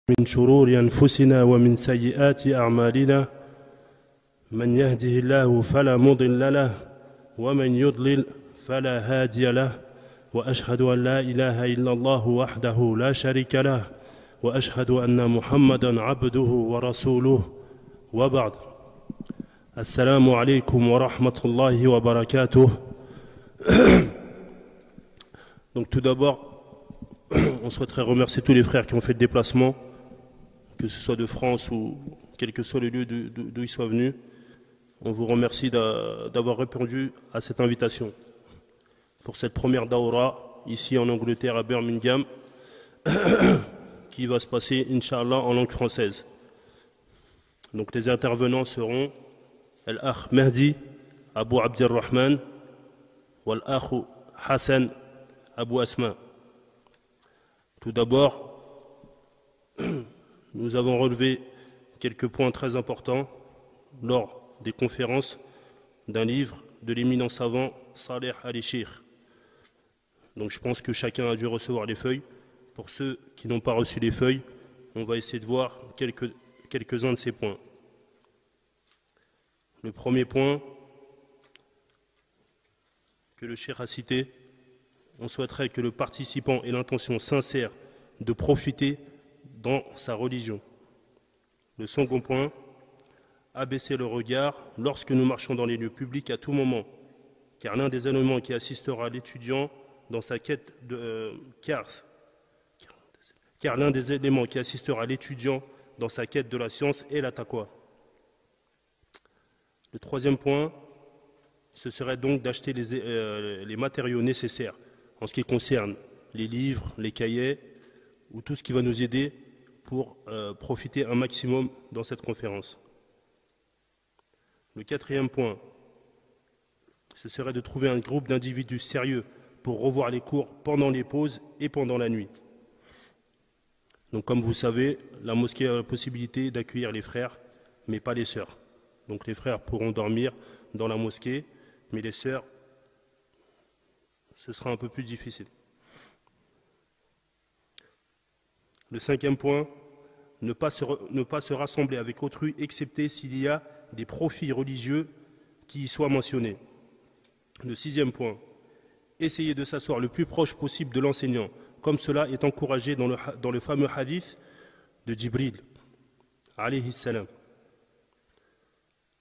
من شرور أنفسنا ومن سيئات أعمالنا من يهده الله فلا مضل له ومن يضلل فلا هادي له وأشهد أن لا إله إلا الله وحده لا شريك له وأشهد أن محمدا عبده ورسوله وبعد. السلام عليكم ورحمة الله وبركاته. Donc tout d'abord, on souhaiterait remercier tous les frères qui ont fait le déplacement, que ce soit de France ou quel que soit le lieu d'où ils soient venus. On vous remercie d'avoir répondu à cette invitation pour cette première Daoura ici en Angleterre à Birmingham qui va se passer, Inch'Allah, en langue française. Donc les intervenants seront Al-Akh Mahdi Abu Abdirrahman ou Al-Akh Hassan Abu Asma. Tout d'abord, nous avons relevé quelques points très importants lors des conférences d'un livre de l'éminent savant Saleh al-Shir. Donc je pense que chacun a dû recevoir les feuilles. Pour ceux qui n'ont pas reçu les feuilles, on va essayer de voir quelques-uns de ces points. Le premier point que le Cheikh a cité, on souhaiterait que le participant ait l'intention sincère de profiter dans sa religion. Le second point, abaisser le regard lorsque nous marchons dans les lieux publics à tout moment, car l'un des éléments qui assistera l'étudiant dans sa quête de car l'un des éléments qui assistera l'étudiant dans sa quête de la science est la taqwa. Le troisième point, ce serait donc d'acheter les matériaux nécessaires en ce qui concerne les livres, les cahiers ou tout ce qui va nous aider pour profiter un maximum dans cette conférence. Le quatrième point, ce serait de trouver un groupe d'individus sérieux pour revoir les cours pendant les pauses et pendant la nuit. Donc comme vous savez, la mosquée a la possibilité d'accueillir les frères, mais pas les sœurs. Donc les frères pourront dormir dans la mosquée, mais les sœurs, ce sera un peu plus difficile. Le cinquième point, ne pas se rassembler avec autrui, excepté s'il y a des profits religieux qui y soient mentionnés. Le sixième point, essayer de s'asseoir le plus proche possible de l'enseignant, comme cela est encouragé dans le fameux hadith de Djibril, alayhi salam.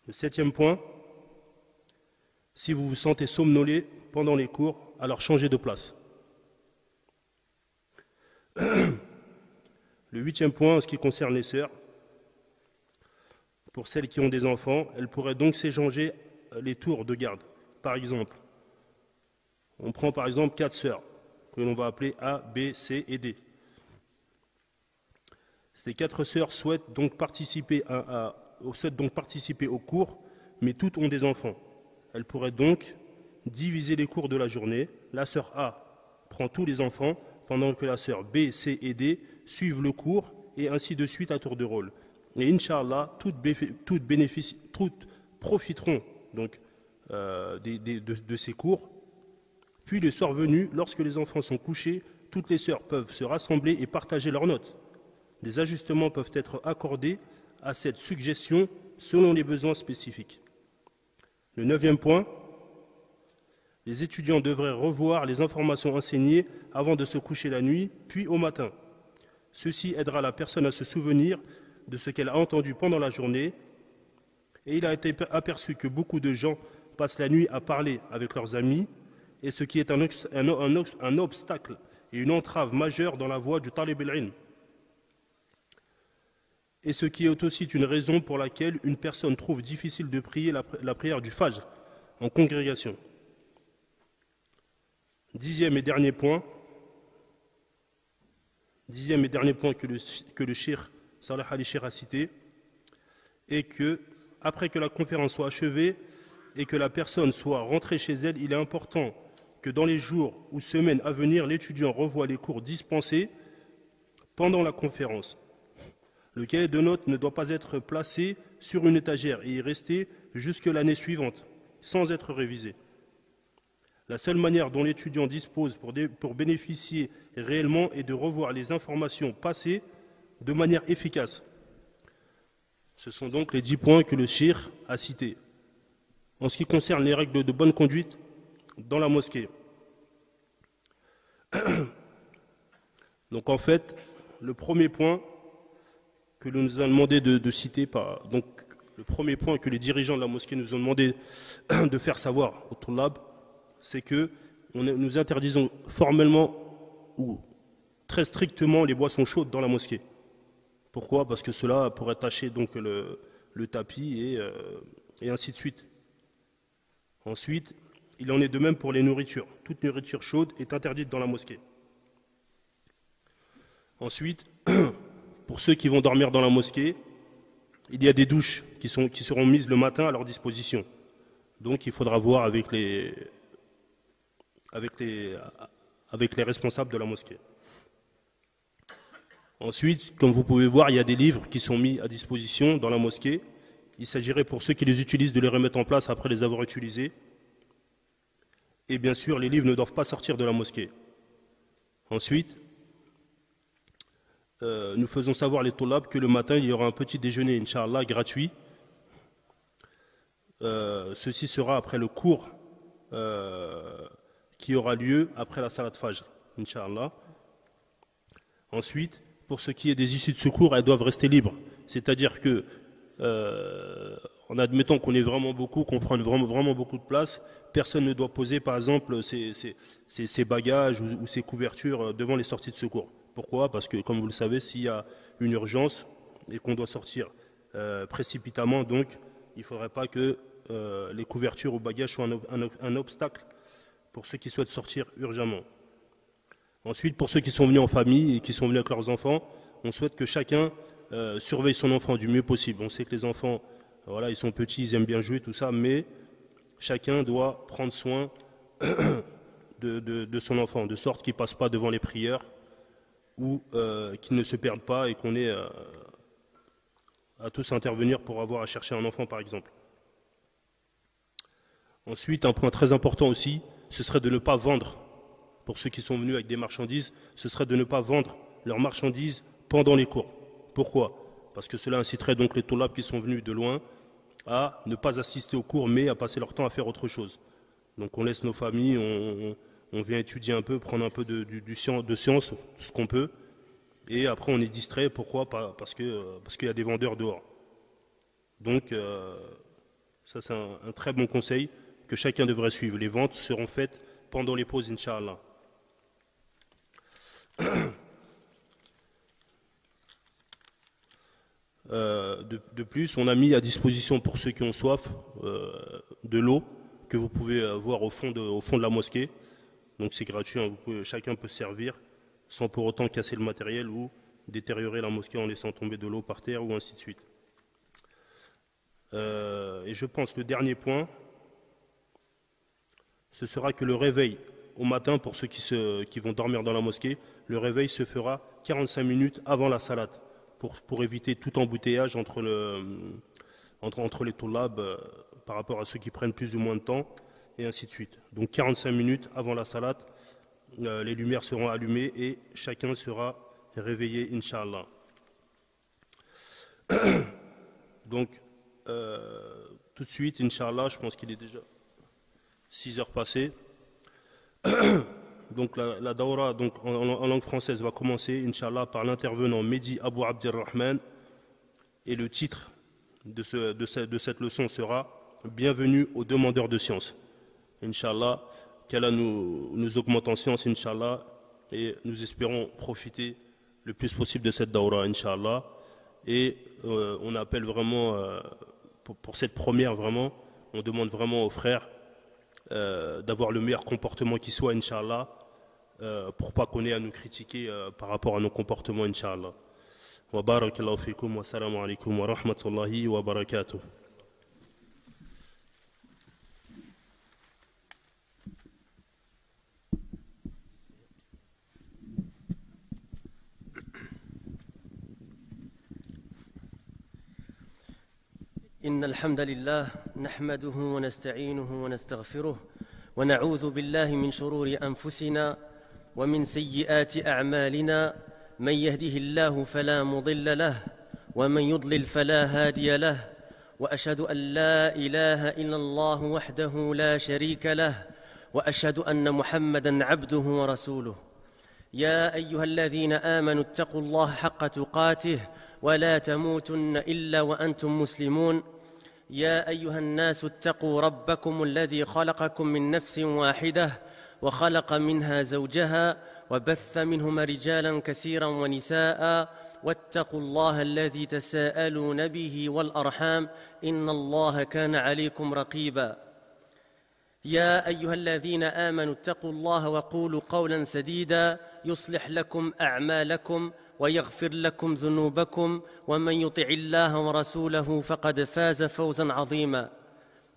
Le septième point, si vous vous sentez somnolé pendant les cours, alors changez de place. Le huitième point, en ce qui concerne les sœurs, pour celles qui ont des enfants, elles pourraient donc s'échanger les tours de garde. Par exemple, on prend par exemple 4 sœurs, que l'on va appeler A, B, C et D. Ces 4 sœurs souhaitent donc participer au cours, mais toutes ont des enfants. Elles pourraient donc diviser les cours de la journée. La sœur A prend tous les enfants, pendant que la sœur B, C et D suivent le cours, et ainsi de suite à tour de rôle. Et Inch'Allah, toutes profiteront donc de ces cours. Puis le soir venu, lorsque les enfants sont couchés, toutes les sœurs peuvent se rassembler et partager leurs notes. Des ajustements peuvent être accordés à cette suggestion selon les besoins spécifiques. Le neuvième point, les étudiants devraient revoir les informations enseignées avant de se coucher la nuit, puis au matin. Ceci aidera la personne à se souvenir de ce qu'elle a entendu pendant la journée. Et il a été aperçu que beaucoup de gens passent la nuit à parler avec leurs amis, et ce qui est un obstacle et une entrave majeure dans la voie du talib al-ilm. Et ce qui est aussi une raison pour laquelle une personne trouve difficile de prier la prière du Fajr en congrégation. Dixième et dernier point que le Cheikh Saleh al-Shir a cité est que, après que la conférence soit achevée et que la personne soit rentrée chez elle, il est important que dans les jours ou semaines à venir, l'étudiant revoie les cours dispensés pendant la conférence. Le cahier de notes ne doit pas être placé sur une étagère et y rester jusque l'année suivante, sans être révisé. La seule manière dont l'étudiant dispose pour bénéficier réellement est de revoir les informations passées de manière efficace. Ce sont donc les 10 points que le cheikh a cités. En ce qui concerne les règles de bonne conduite dans la mosquée. Donc en fait, le premier point que l'on nous a demandé de citer, donc le premier point que les dirigeants de la mosquée nous ont demandé de faire savoir au Tullab, c'est que nous interdisons formellement ou très strictement les boissons chaudes dans la mosquée. Pourquoi? Parce que cela pourrait tacher donc le tapis et ainsi de suite. Ensuite, il en est de même pour les nourritures. Toute nourriture chaude est interdite dans la mosquée. Ensuite, pour ceux qui vont dormir dans la mosquée, il y a des douches qui seront mises le matin à leur disposition. Donc il faudra voir avec les responsables de la mosquée. Ensuite, comme vous pouvez voir, il y a des livres qui sont mis à disposition dans la mosquée. Il s'agirait pour ceux qui les utilisent de les remettre en place après les avoir utilisés. Et bien sûr, les livres ne doivent pas sortir de la mosquée. Ensuite, nous faisons savoir les Tullab que le matin, il y aura un petit déjeuner, Inch'Allah, gratuit. Ceci sera après le cours qui aura lieu après la Salat Fajr, Inch'Allah. Ensuite, pour ce qui est des issues de secours, elles doivent rester libres. C'est-à-dire que, en admettant qu'on est vraiment beaucoup, qu'on prenne vraiment beaucoup de place, personne ne doit poser, par exemple, ses bagages ou ses couvertures devant les sorties de secours. Pourquoi? Parce que, comme vous le savez, s'il y a une urgence et qu'on doit sortir précipitamment, donc, il ne faudrait pas que les couvertures ou bagages soient un obstacle pour ceux qui souhaitent sortir urgemment. Ensuite, pour ceux qui sont venus en famille et qui sont venus avec leurs enfants, on souhaite que chacun surveille son enfant du mieux possible. On sait que les enfants, voilà, ils sont petits, ils aiment bien jouer, tout ça, mais chacun doit prendre soin de son enfant, de sorte qu'il ne passe pas devant les prières ou qu'il ne se perde pas et qu'on ait à tous intervenir pour avoir à chercher un enfant, par exemple. Ensuite, un point très important aussi, ce serait de ne pas vendre. Pour ceux qui sont venus avec des marchandises, ce serait de ne pas vendre leurs marchandises pendant les cours. Pourquoi? Parce que cela inciterait donc les Tullab qui sont venus de loin à ne pas assister aux cours, mais à passer leur temps à faire autre chose. Donc on laisse nos familles, on vient étudier un peu, prendre un peu de science, ce qu'on peut, et après on est distrait. Pourquoi? Parce qu'il y a des vendeurs dehors. Donc ça c'est un très bon conseil que chacun devrait suivre. Les ventes seront faites pendant les pauses, Inch'Allah. De plus, on a mis à disposition pour ceux qui ont soif de l'eau que vous pouvez voir au fond de la mosquée. Donc c'est gratuit, hein, chacun peut se servir sans pour autant casser le matériel ou détériorer la mosquée en laissant tomber de l'eau par terre ou ainsi de suite. Et je pense que le dernier point, ce sera que le réveil au matin, pour ceux qui vont dormir dans la mosquée, le réveil se fera 45 minutes avant la salat, pour éviter tout embouteillage entre les Tullab par rapport à ceux qui prennent plus ou moins de temps, et ainsi de suite. Donc 45 minutes avant la salat, les lumières seront allumées et chacun sera réveillé, Inch'Allah. Donc, tout de suite, Inch'Allah, je pense qu'il est déjà 6 heures passées. Donc la Daura donc, en langue française va commencer, Inch'Allah, par l'intervenant Mehdi Abou Abdirrahman. Et le titre de cette leçon sera Bienvenue aux demandeurs de science. Inch'Allah, qu'Allah nous augmente en science, Inch'Allah, et nous espérons profiter le plus possible de cette Daura, Inch'Allah. Et on appelle vraiment, pour cette première, vraiment, on demande vraiment aux frères d'avoir le meilleur comportement qui soit, Inch'Allah, pour pas qu'on ait à nous critiquer par rapport à nos comportements, Inch'Allah. Wa barakallahu fikum wa salamu alaykum wa rahmatullahi wa barakatuh. إن الحمد لله نحمده ونستعينه ونستغفره ونعوذ بالله من شرور أنفسنا ومن سيئات أعمالنا من يهده الله فلا مضل له ومن يضلل فلا هادي له وأشهد أن لا إله إلا الله وحده لا شريك له وأشهد أن محمدًا عبده ورسوله يا أيها الذين آمنوا اتقوا الله حق تقاته ولا تموتن إلا وأنتم مسلمون يا أيها الناس اتقوا ربكم الذي خلقكم من نفس واحدة وخلق منها زوجها وبث منهما رجالا كثيرا ونساء واتقوا الله الذي تساءلون به والأرحام إن الله كان عليكم رقيبا يا أيها الذين آمنوا اتقوا الله وقولوا قولا سديدا يصلح لكم أعمالكم ويغفر لكم ذنوبكم ومن يطع الله ورسوله فقد فاز فوزا عظيما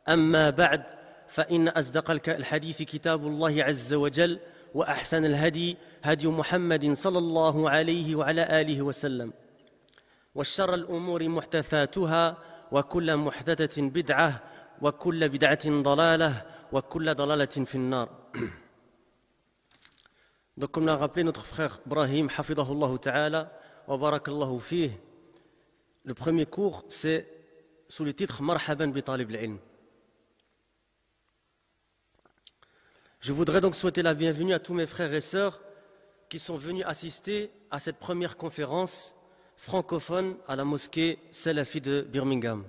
أما بعد فإن أصدق الحديث كتاب الله عز وجل وأحسن الهدي هدي محمد صلى الله عليه وعلى آله وسلم والشر الأمور محدثاتها وكل محدثة بدعة وكل بدعة ضلالة وكل ضلالة في النار. Donc comme l'a rappelé notre frère Ibrahim, hafidahullah ta'ala, wa barakallahu fih, le premier cours c'est sous le titre Marhaban bi talib al-ilm. Je voudrais donc souhaiter la bienvenue à tous mes frères et sœurs qui sont venus assister à cette première conférence francophone à la mosquée Salafi de Birmingham.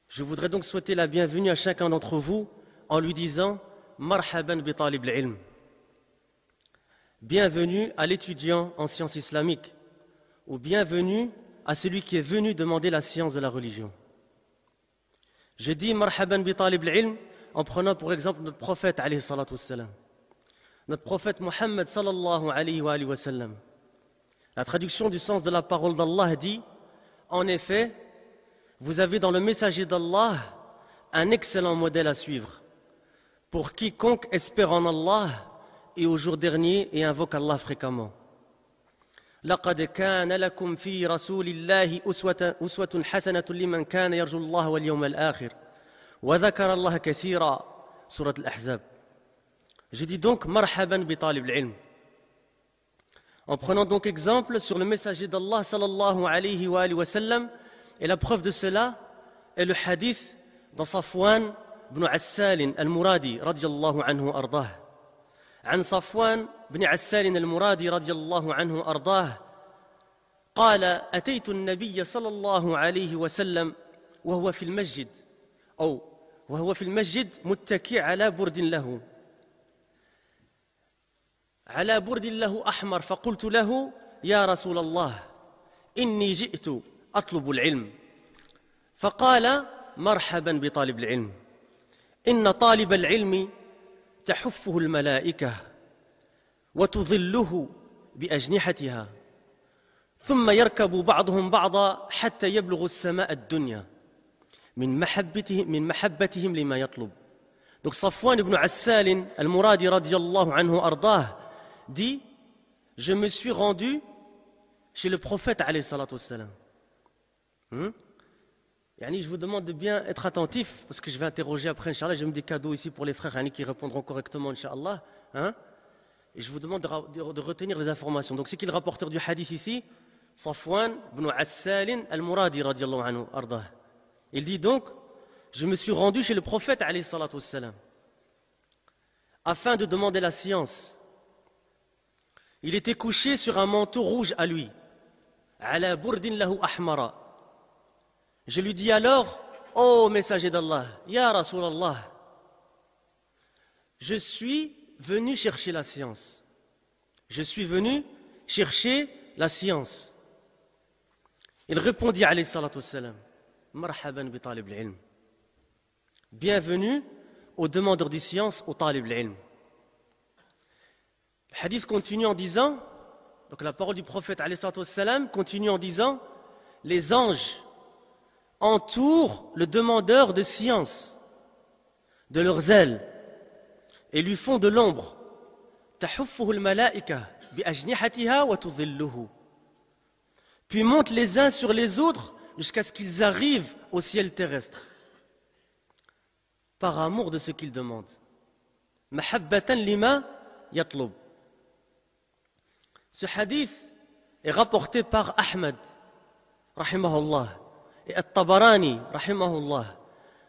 Je voudrais donc souhaiter la bienvenue à chacun d'entre vous en lui disant Marhaban bi talib al-ilm. Bienvenue à l'étudiant en sciences islamiques ou bienvenue à celui qui est venu demander la science de la religion. Je dis Marhaban bi talib al-ilm en prenant pour exemple notre prophète alayhi salatu wassalam. Notre prophète Muhammad sallallahu alayhi wa sallam. La traduction du sens de la parole d'Allah dit en effet, vous avez dans le messager d'Allah un excellent modèle à suivre pour quiconque espère en Allah et au jour dernier et invoque Allah fréquemment. لقد كان لكم في رسول الله أسوة حسنة لمن كان يرجو الله واليوم الآخر وذكر الله كثيرا سورة الأحزاب. Je dis donc marhaban bi talib al-ilm. En prenant donc exemple sur le messager d'Allah sallallahu alayhi wa sallam, et la preuve de cela est le hadith dans Safwan ibn Assal al-Muradi radiyallahu anhu ardah. عن صفوان بن عسال المرادي رضي الله عنه أرضاه قال أتيت النبي صلى الله عليه وسلم وهو في المسجد وهو في المسجد متكئ على برد له أحمر فقلت له يا رسول الله إني جئت أطلب العلم فقال مرحبا بطالب العلم إن طالب العلم تحفه الملائكة وتظله بأجنحتها ثم يركب بعضهم بعضا حتى يبلغ السماء الدنيا من محبتهم لما يطلب. Donc Safwan ibn Assal al-Muradi radiyallahu anhu ardah dit je me suis rendu chez le prophète alayhi salatu wassalam. Je vous demande de bien être attentif parce que je vais interroger après, Inch'Allah. J'ai mis des cadeaux ici pour les frères qui répondront correctement, Inch'Allah. Et je vous demande de retenir les informations. Donc, c'est qui le rapporteur du hadith ici? Safwan ibn Assal al-Muradi radiyallahu anhu ardah. Il dit donc, je me suis rendu chez le prophète alayhi salatu wassalam afin de demander la science. Il était couché sur un manteau rouge à lui. Ala burdin lahu ahmara. Je lui dis alors, ô messager d'Allah, Ya Rasulallah, je suis venu chercher la science. Je suis venu chercher la science. Il répondit, alayhi salatu wassalam, Marhaban bi talib al-ilm. Bienvenue aux demandeurs de science, au talib al-ilm. Le hadith continue en disant, donc la parole du prophète alayhi salatu wassalam continue en disant, les anges entourent le demandeur de science de leurs ailes et lui font de l'ombre. تحفه الملائكة بأجنحتها وتظله. Puis montent les uns sur les autres jusqu'à ce qu'ils arrivent au ciel terrestre par amour de ce qu'ils demandent. محبة لما يطلب. Ce hadith est rapporté par Ahmed, rahimahullah, et At-Tabarani, rahimahullah,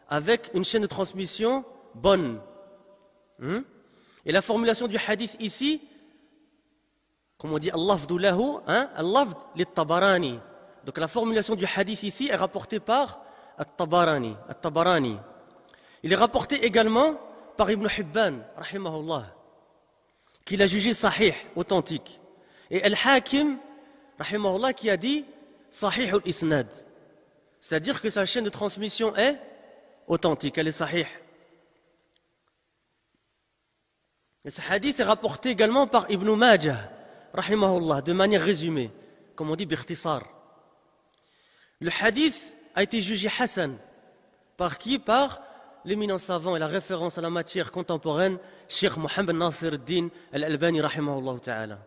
avec une chaîne de transmission bonne. Et la formulation du hadith ici, comme on dit, al-lafdu lahu, al-lafd lit-Tabarani. Donc la formulation du hadith ici est rapportée par At-Tabarani. Il est rapporté également par Ibn Hibban, rahimahullah, qui l'a jugé sahih, authentique. Et Al-Hakim, rahimahullah, qui a dit sahih al-isnad. C'est-à-dire que sa chaîne de transmission est authentique, elle est sahih. Et ce hadith est rapporté également par Ibn Majah, rahimahullah, de manière résumée, comme on dit, bikhtisar. Le hadith a été jugé Hassan. Par qui? Par l'éminent savant et la référence à la matière contemporaine, Cheikh Mohammed Nasir al-Din al-Albani, rahimahullah ta'ala.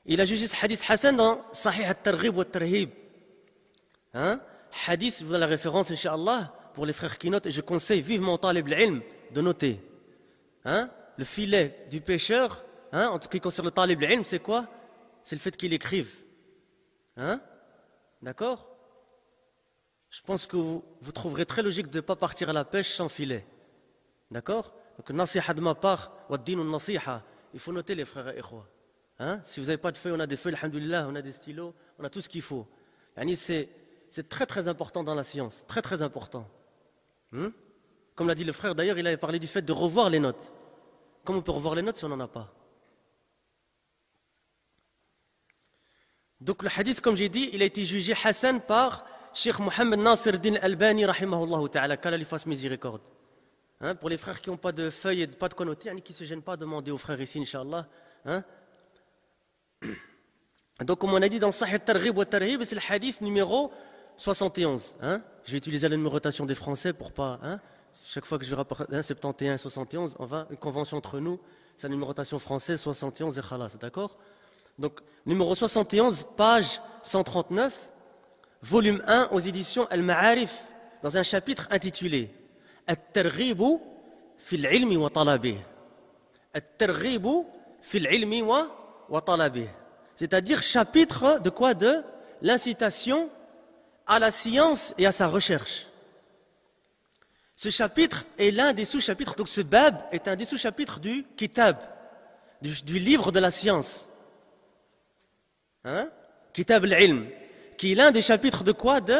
Il a jugé ce hadith Hassan dans Sahih al-Targhib wa al-Tarhib. Hadith, vous avez la référence, Inch'Allah, pour les frères qui notent, et je conseille vivement Talib al-Ilm de noter. Le filet du pécheur, en tout cas qui concerne le Talib al-Ilm, c'est quoi? C'est le fait qu'il écrive. D'accord? Je pense que vous trouverez très logique de ne pas partir à la pêche sans filet. D'accord? Donc, nasiha de ma part, wa din nasiha, il faut noter les frères et ikhwa. Si vous n'avez pas de feuilles, on a des feuilles, alhamdoulilah, on a des stylos, on a tout ce qu'il faut. C'est très très important dans la science, très très important. Comme l'a dit le frère, d'ailleurs, il avait parlé du fait de revoir les notes. Comment on peut revoir les notes si on n'en a pas? Donc le hadith, comme j'ai dit, il a été jugé Hassan par Cheikh Mohammed Nasir al-Din al-Albani, rahimahullah ta'ala, qu'Allah lui fasse miséricorde. Pour les frères qui n'ont pas de feuilles et pas de connotés, qui ne se gênent pas, demander aux frères ici, Inch'Allah. Donc, comme on a dit dans Sahih al-Targhib wa al-Tarhib, c'est le hadith numéro 71. Je vais utiliser la numérotation des Français pour pas. Chaque fois que je vais rapporter 71, 71, on va une convention entre nous, c'est la numérotation française 71 et khalas, d'accord? Donc, numéro 71, page 139, volume 1 aux éditions Al-Ma'arif, dans un chapitre intitulé At-Targhibu fil ilmi wa talabih. At-Targhibu fil ilmi wa talabih. C'est-à-dire chapitre de quoi? De l'incitation à la science et à sa recherche. Ce chapitre est l'un des sous-chapitres, donc ce bab est un des sous-chapitres du kitab, du livre de la science. Kitab al-ilm, qui est l'un des chapitres de quoi? De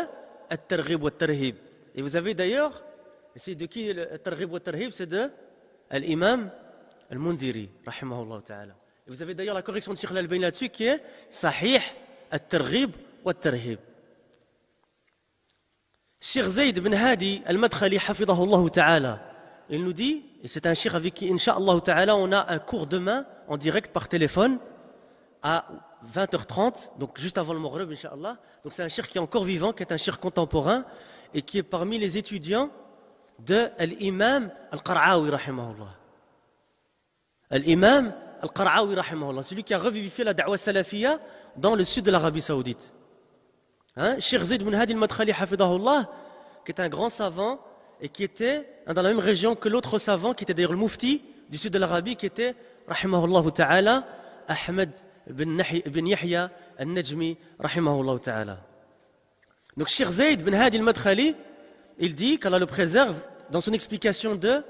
At-Targhib wa al-Tarhib. Et vous avez d'ailleurs, c'est de qui At-Targhib wa al-Tarhib? C'est de l'imam al-Mundhiri, rahimahullah ta'ala. Et vous avez d'ailleurs la correction de Cheikh al-Albani là-dessus qui est Sahih At-Targhib wa al-Tarhib. Cheikh Zayd bin Hadi al-Madkhali, hafidahullah ta'ala, il nous dit, et c'est un cheikh avec qui, Inch'Allah ta'ala, on a un cours demain en direct par téléphone à 20h30, donc juste avant le Maghrib, Inch'Allah. Donc c'est un cheikh qui est encore vivant, qui est un cheikh contemporain et qui est parmi les étudiants de l'imam al-Qar'awi, rahimahullah. L'imam al-Qar'awi, rahimahullah, celui qui a revivifié la da'wa salafiyya dans le sud de l'Arabie saoudite. Cheikh Zayd bin Hadi al-Madkhali, hafidahullah, qui est un grand savant et qui était dans la même région que l'autre savant, qui était d'ailleurs le mufti du sud de l'Arabie, qui était, rahimahullah ta'ala, Ahmed bin Yahya al-Najmi, rahimahullah ta'ala. Donc Cheikh Zayd bin Hadi al-Madkhali, il dit qu'Allah le préserve dans son explication de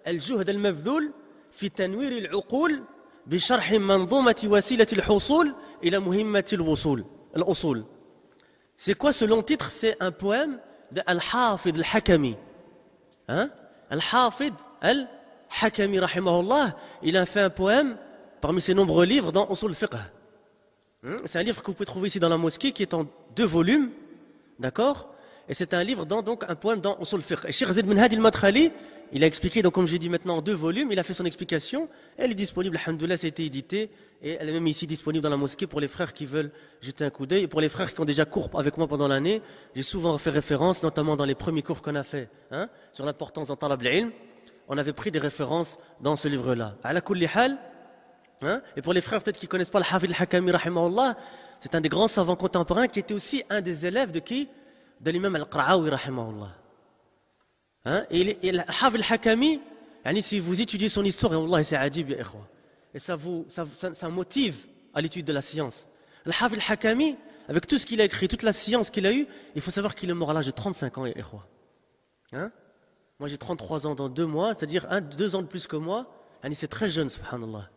Al-Juhd al-Mabdhul fi tanwir al-uqul bi sharh manzumati wasilat al-husul ila muhimmati al-usul. C'est quoi ce long titre? C'est un poème de Al-Hafid al-Hakami. Al-Hafid al-Hakami, rahimahullah, il a fait un poème parmi ses nombreux livres dans Usul al-Fiqh. C'est un livre que vous pouvez trouver ici dans la mosquée qui est en 2 volumes, d'accord? Et c'est un livre donc un poème dans Usul al-Fiqh. Et Cheikh Zayd bin Hadi al-Madkhali, il a expliqué, donc comme j'ai dit maintenant en 2 volumes, il a fait son explication, elle est disponible, alhamdoulilah, ça a été édité, et elle est même ici disponible dans la mosquée pour les frères qui veulent jeter un coup d'œil, et pour les frères qui ont déjà cours avec moi pendant l'année, j'ai souvent fait référence, notamment dans les premiers cours qu'on a fait, sur l'importance d'en talab al-ilm, on avait pris des références dans ce livre-là. Ala kulli hal, et pour les frères peut-être qui ne connaissent pas al-Hafid al-Hakami, rahimahullah, c'est un des grands savants contemporains qui était aussi un des élèves de qui? De l'imam al-Qar'awi, rahimahullah. Et al-Hafid al-Hakami, si vous étudiez son histoire, et wallah, c'est adib, ya ikhwa. Et ça motive à l'étude de la science. Al-Hafid al-Hakami, avec tout ce qu'il a écrit, toute la science qu'il a eue, il faut savoir qu'il est mort à l'âge de 35 ans, hein? Moi j'ai 33 ans dans 2 mois, c'est-à-dire 2 ans de plus que moi. C'est très jeune, subhanallah.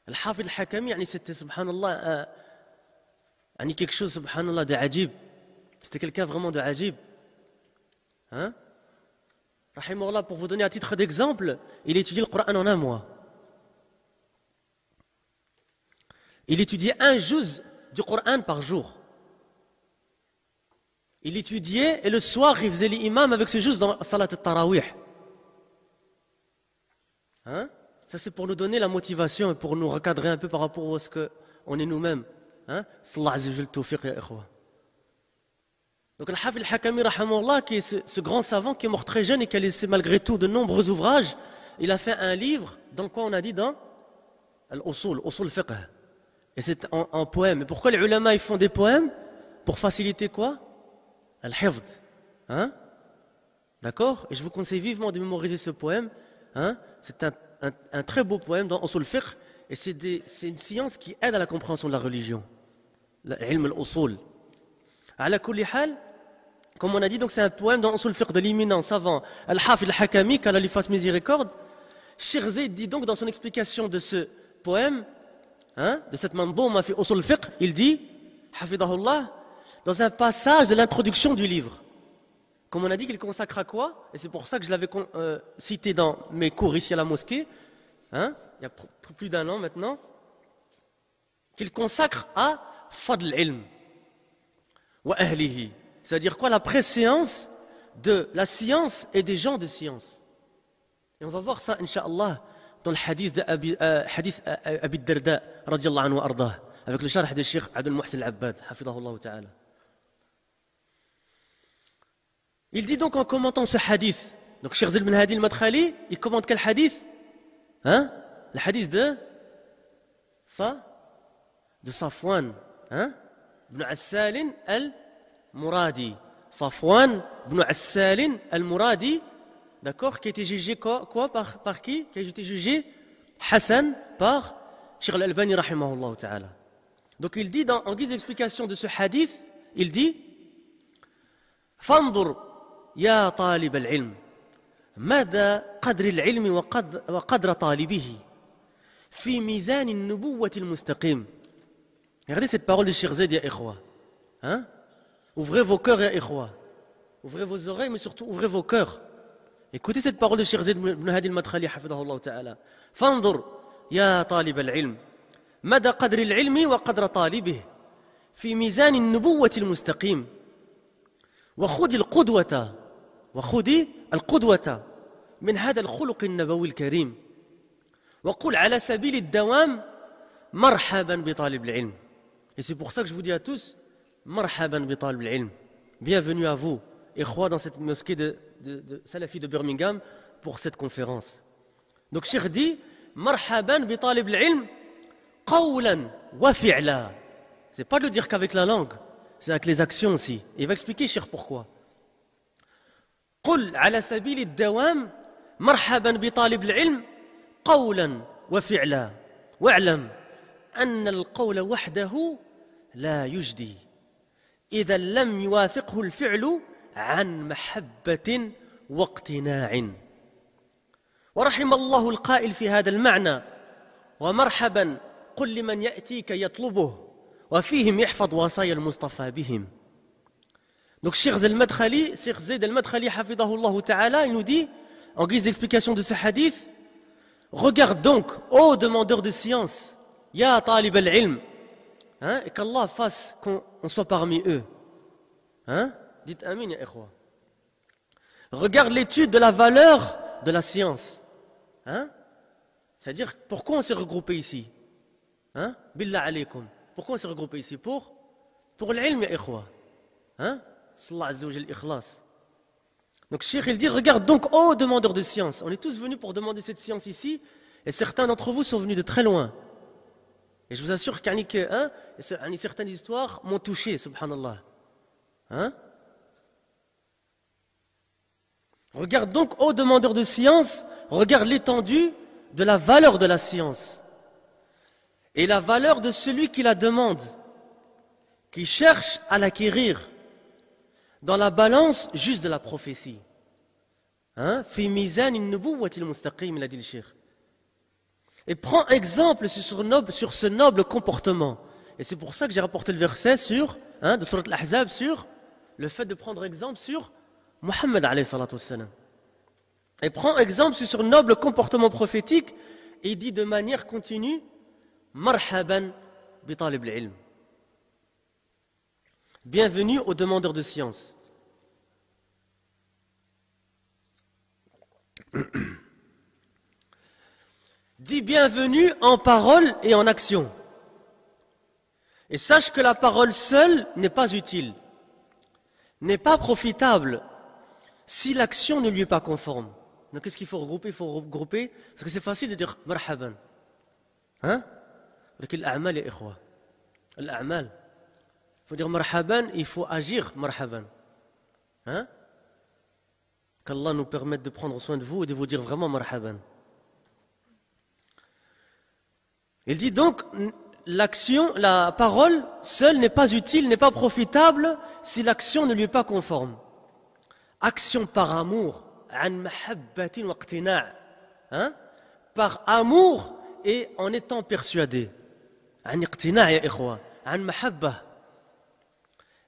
Al-Hafid al-Hakami, c'était, subhanallah, quelque chose, subhanallah, de ajib. C'était quelqu'un vraiment de ajib. Hein? Rahimahullah, pour vous donner un titre d'exemple, il étudie le Coran en 1 mois. Il étudiait 1 juz du Coran par jour. Il étudiait et le soir, il faisait l'imam avec ce juz dans Salat al-Tarawih. Hein? Ça, c'est pour nous donner la motivation et pour nous recadrer un peu par rapport à ce qu'on est nous-mêmes. Hein? Sallallahu azza wa jalla tawfiq ya ikhwa. Donc, Al-Hafid al-Hakami, rahimahullah, qui est ce grand savant qui est mort très jeune et qui a laissé malgré tout de nombreux ouvrages, il a fait un livre dans quoi on a dit dans Al-Usul, Usul Fiqh. Et c'est en poème. Et pourquoi les ulama ils font des poèmes? Pour faciliter quoi? Al-Hifd. Hein? D'accord? Et je vous conseille vivement de mémoriser ce poème. Hein? C'est un très beau poème dans Usul Fiqh. Et c'est une science qui aide à la compréhension de la religion. L'ilm al-usul. Ala kulli hal, comme on a dit, donc c'est un poème dans Usul Fiqh de l'éminent savant Al-Hafid al-Hakami, qu'Allah lui fasse miséricorde. Cheikh Zayd dit donc dans son explication de ce poème, hein, de cette mandouma fi Usul Fiqh, il dit, hafidahullah, dans un passage de l'introduction du livre. Comme on a dit qu'il consacre à quoi? Et c'est pour ça que je l'avais cité dans mes cours ici à la mosquée, hein, il y a plus d'1 an maintenant, qu'il consacre à Fadl ilm wa ahlihi. C'est-à-dire quoi? La préséance de la science et des gens de science. Et on va voir ça, Inch'Allah, dans le hadith d'Abi Darda, radiallahu anhu wa ardah, avec le sharh de Cheikh Abdul Muhsin al-Abbad, hafidahullah ta'ala. Il dit donc en commentant ce hadith, donc Cheikh Zayd bin Hadi al-Madkhali, il commente quel hadith? Hein? Le hadith de Safwan, hein? Ibn Assalin al-Muradi. Safwan ibn Assalin al-Muradi, d'accord, qui a été jugé quoi par qui? Qui a été jugé Hassan par Cheikh al-Albani rahimahullah ta'ala. Donc il dit en guise d'explication de ce hadith, il dit Fandur يا طالب العلم مدى قدر العلم وقدر طالبه في ميزان النبوة المستقيم. Regardez cette parole de Cheikh Zayd, ya ikhwa. Hein? Ouvrez vos cœurs, ya ikhwa. Ouvrez vos oreilles, mais surtout ouvrez vos cœurs. Écoutez cette parole de Cheikh Zayd ibn Hadi al-Madkhali, hafidahullah ta'ala. فانظر يا طالب العلم مدى قدر العلم وقدر طالبه في ميزان النبوة المستقيم. وخذ القدوة من هذا الخلق النبوي الكريم وقل على سبيل الدوام مرحبا بطالب العلم. Et c'est pour ça que je vous dis à tous, marhaban bi talib al-ilm. Bienvenue à vous, ikhwa, dans cette mosquée de Salafi de Birmingham pour cette conférence. Donc Cheikh dit, marhaban bi talib al-ilm, qawlan wa fi'la. C'est pas de le dire qu'avec la langue, c'est avec les actions aussi. Et il va expliquer, Cheikh, pourquoi. قل على سبيل الدوام مرحبا بطالب العلم قولا وفعلا واعلم أن القول وحده لا يجدي إذا لم يوافقه الفعل عن محبة واقتناع. ورحم الله القائل في هذا المعنى ومرحبا قل لمن يأتيك يطلبه وفيهم يحفظ وصايا المصطفى بهم. Donc Cheikh Zayd al-Madkhali, hafidahullah ta'ala, il nous dit, en guise d'explication de ce hadith, regarde donc, ô demandeur de science, ya talib al-ilm, hein, et qu'Allah fasse qu'on soit parmi eux. Hein? Dites amin, ya ikhwa. Regarde l'étude de la valeur de la science. Hein? C'est-à-dire, pourquoi on s'est regroupé ici? Hein? Billah alaykum. Pourquoi on s'est regroupé ici? Pour l'ilm, ya ikhwa. Hein? Sallallahu azza wa jal ikhlas. Donc Cheikh il dit, regarde donc, ô demandeurs de science, on est tous venus pour demander cette science ici, et certains d'entre vous sont venus de très loin. Et je vous assure que certaines histoires m'ont touché, subhanallah. Hein? Regarde donc, ô demandeurs de science, regarde l'étendue de la valeur de la science. et la valeur de celui qui la demande, qui cherche à l'acquérir dans la balance juste de la prophétie. Fi mizan an-nubuwwati al-mustaqim, il a dit le cheikh. Et prends exemple sur ce noble comportement. Et c'est pour ça que j'ai rapporté le verset de Surat Al-Ahzab sur le fait de prendre exemple sur Muhammad alayhi salatu wassalam. Et prends exemple sur ce noble comportement prophétique et il dit de manière continue Marhaban bi talib al-ilm. Bienvenue aux demandeurs de science. Dis bienvenue en parole et en action. Et sache que la parole seule n'est pas utile, n'est pas profitable si l'action ne lui est pas conforme. Donc qu'est-ce qu'il faut regrouper? Il faut regrouper, parce que c'est facile de dire marhaban. L'a'mal ya ikhwa. L'a'mal. Il faut dire marhaban, il faut agir marhaban. Qu'Allah nous permette de prendre soin de vous et de vous dire vraiment marhaban. Il dit donc, l'action, la parole seule n'est pas utile, n'est pas profitable si l'action ne lui est pas conforme. Action par amour, an mahabbatin wa iqtina', par amour et en étant persuadé. An iqtina' ya ikhwa, an mahabba.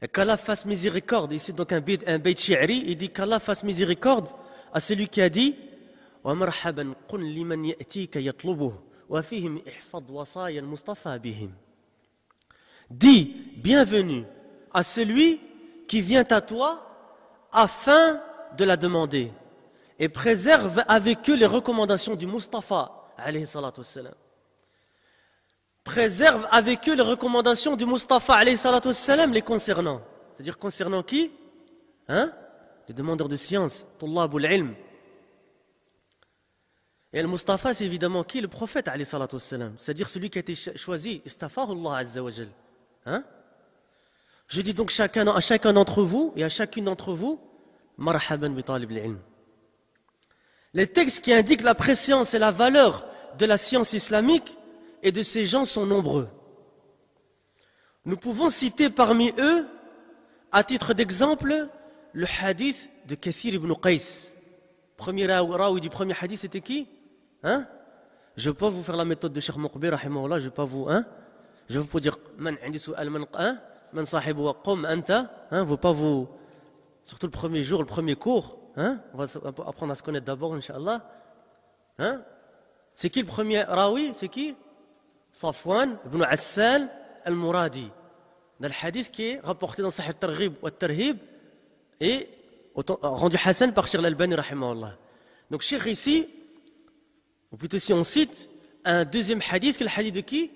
Et qu'Allah fasse miséricorde, ici donc un bayt shi'ri, il dit qu'Allah fasse miséricorde à celui qui a dit wa marhaban qul liman ya'tika yatlubuhu. Dis bienvenue à celui qui vient à toi afin de la demander et préserve avec eux les recommandations du Mustafa alayhi salatu wassalam. Préserve avec eux les recommandations du Mustafa alayhi salatu wassalam les concernant. C'est-à-dire concernant qui? Les demandeurs de science, tullabul ilm. Et le Mustafa, c'est évidemment qui? Le prophète, alayhi salatu wassalam. C'est-à-dire celui qui a été choisi, istafahu Allah azza wa jal. Je dis donc à chacun d'entre vous et à chacune d'entre vous, marhaban bi talib al-ilm. Les textes qui indiquent la préscience et la valeur de la science islamique et de ces gens sont nombreux. Nous pouvons citer parmi eux, à titre d'exemple, le hadith de Kathir ibn Qais. Premier rawi du premier hadith, c'était qui? Je ne vais pas vous faire la méthode de Cheikh Muqbi, rahimahullah, je ne vais pas vous, je vais vous dire, man indi su'al man sahibu wa qum anta, je ne vais pas vous, surtout le premier jour, le premier cours, on va apprendre à se connaître d'abord, Inch'Allah. C'est qui le premier rawi? C'est qui? Safwan ibn Assal al-Muradi. Dans le hadith qui est rapporté dans Sahih al-Targhib wa al-Tarhib et rendu Hassan par Cheikh al-Albani, rahimahullah. Donc Cheikh ici, ou plutôt si on cite un deuxième hadith, qui est le hadith de qui?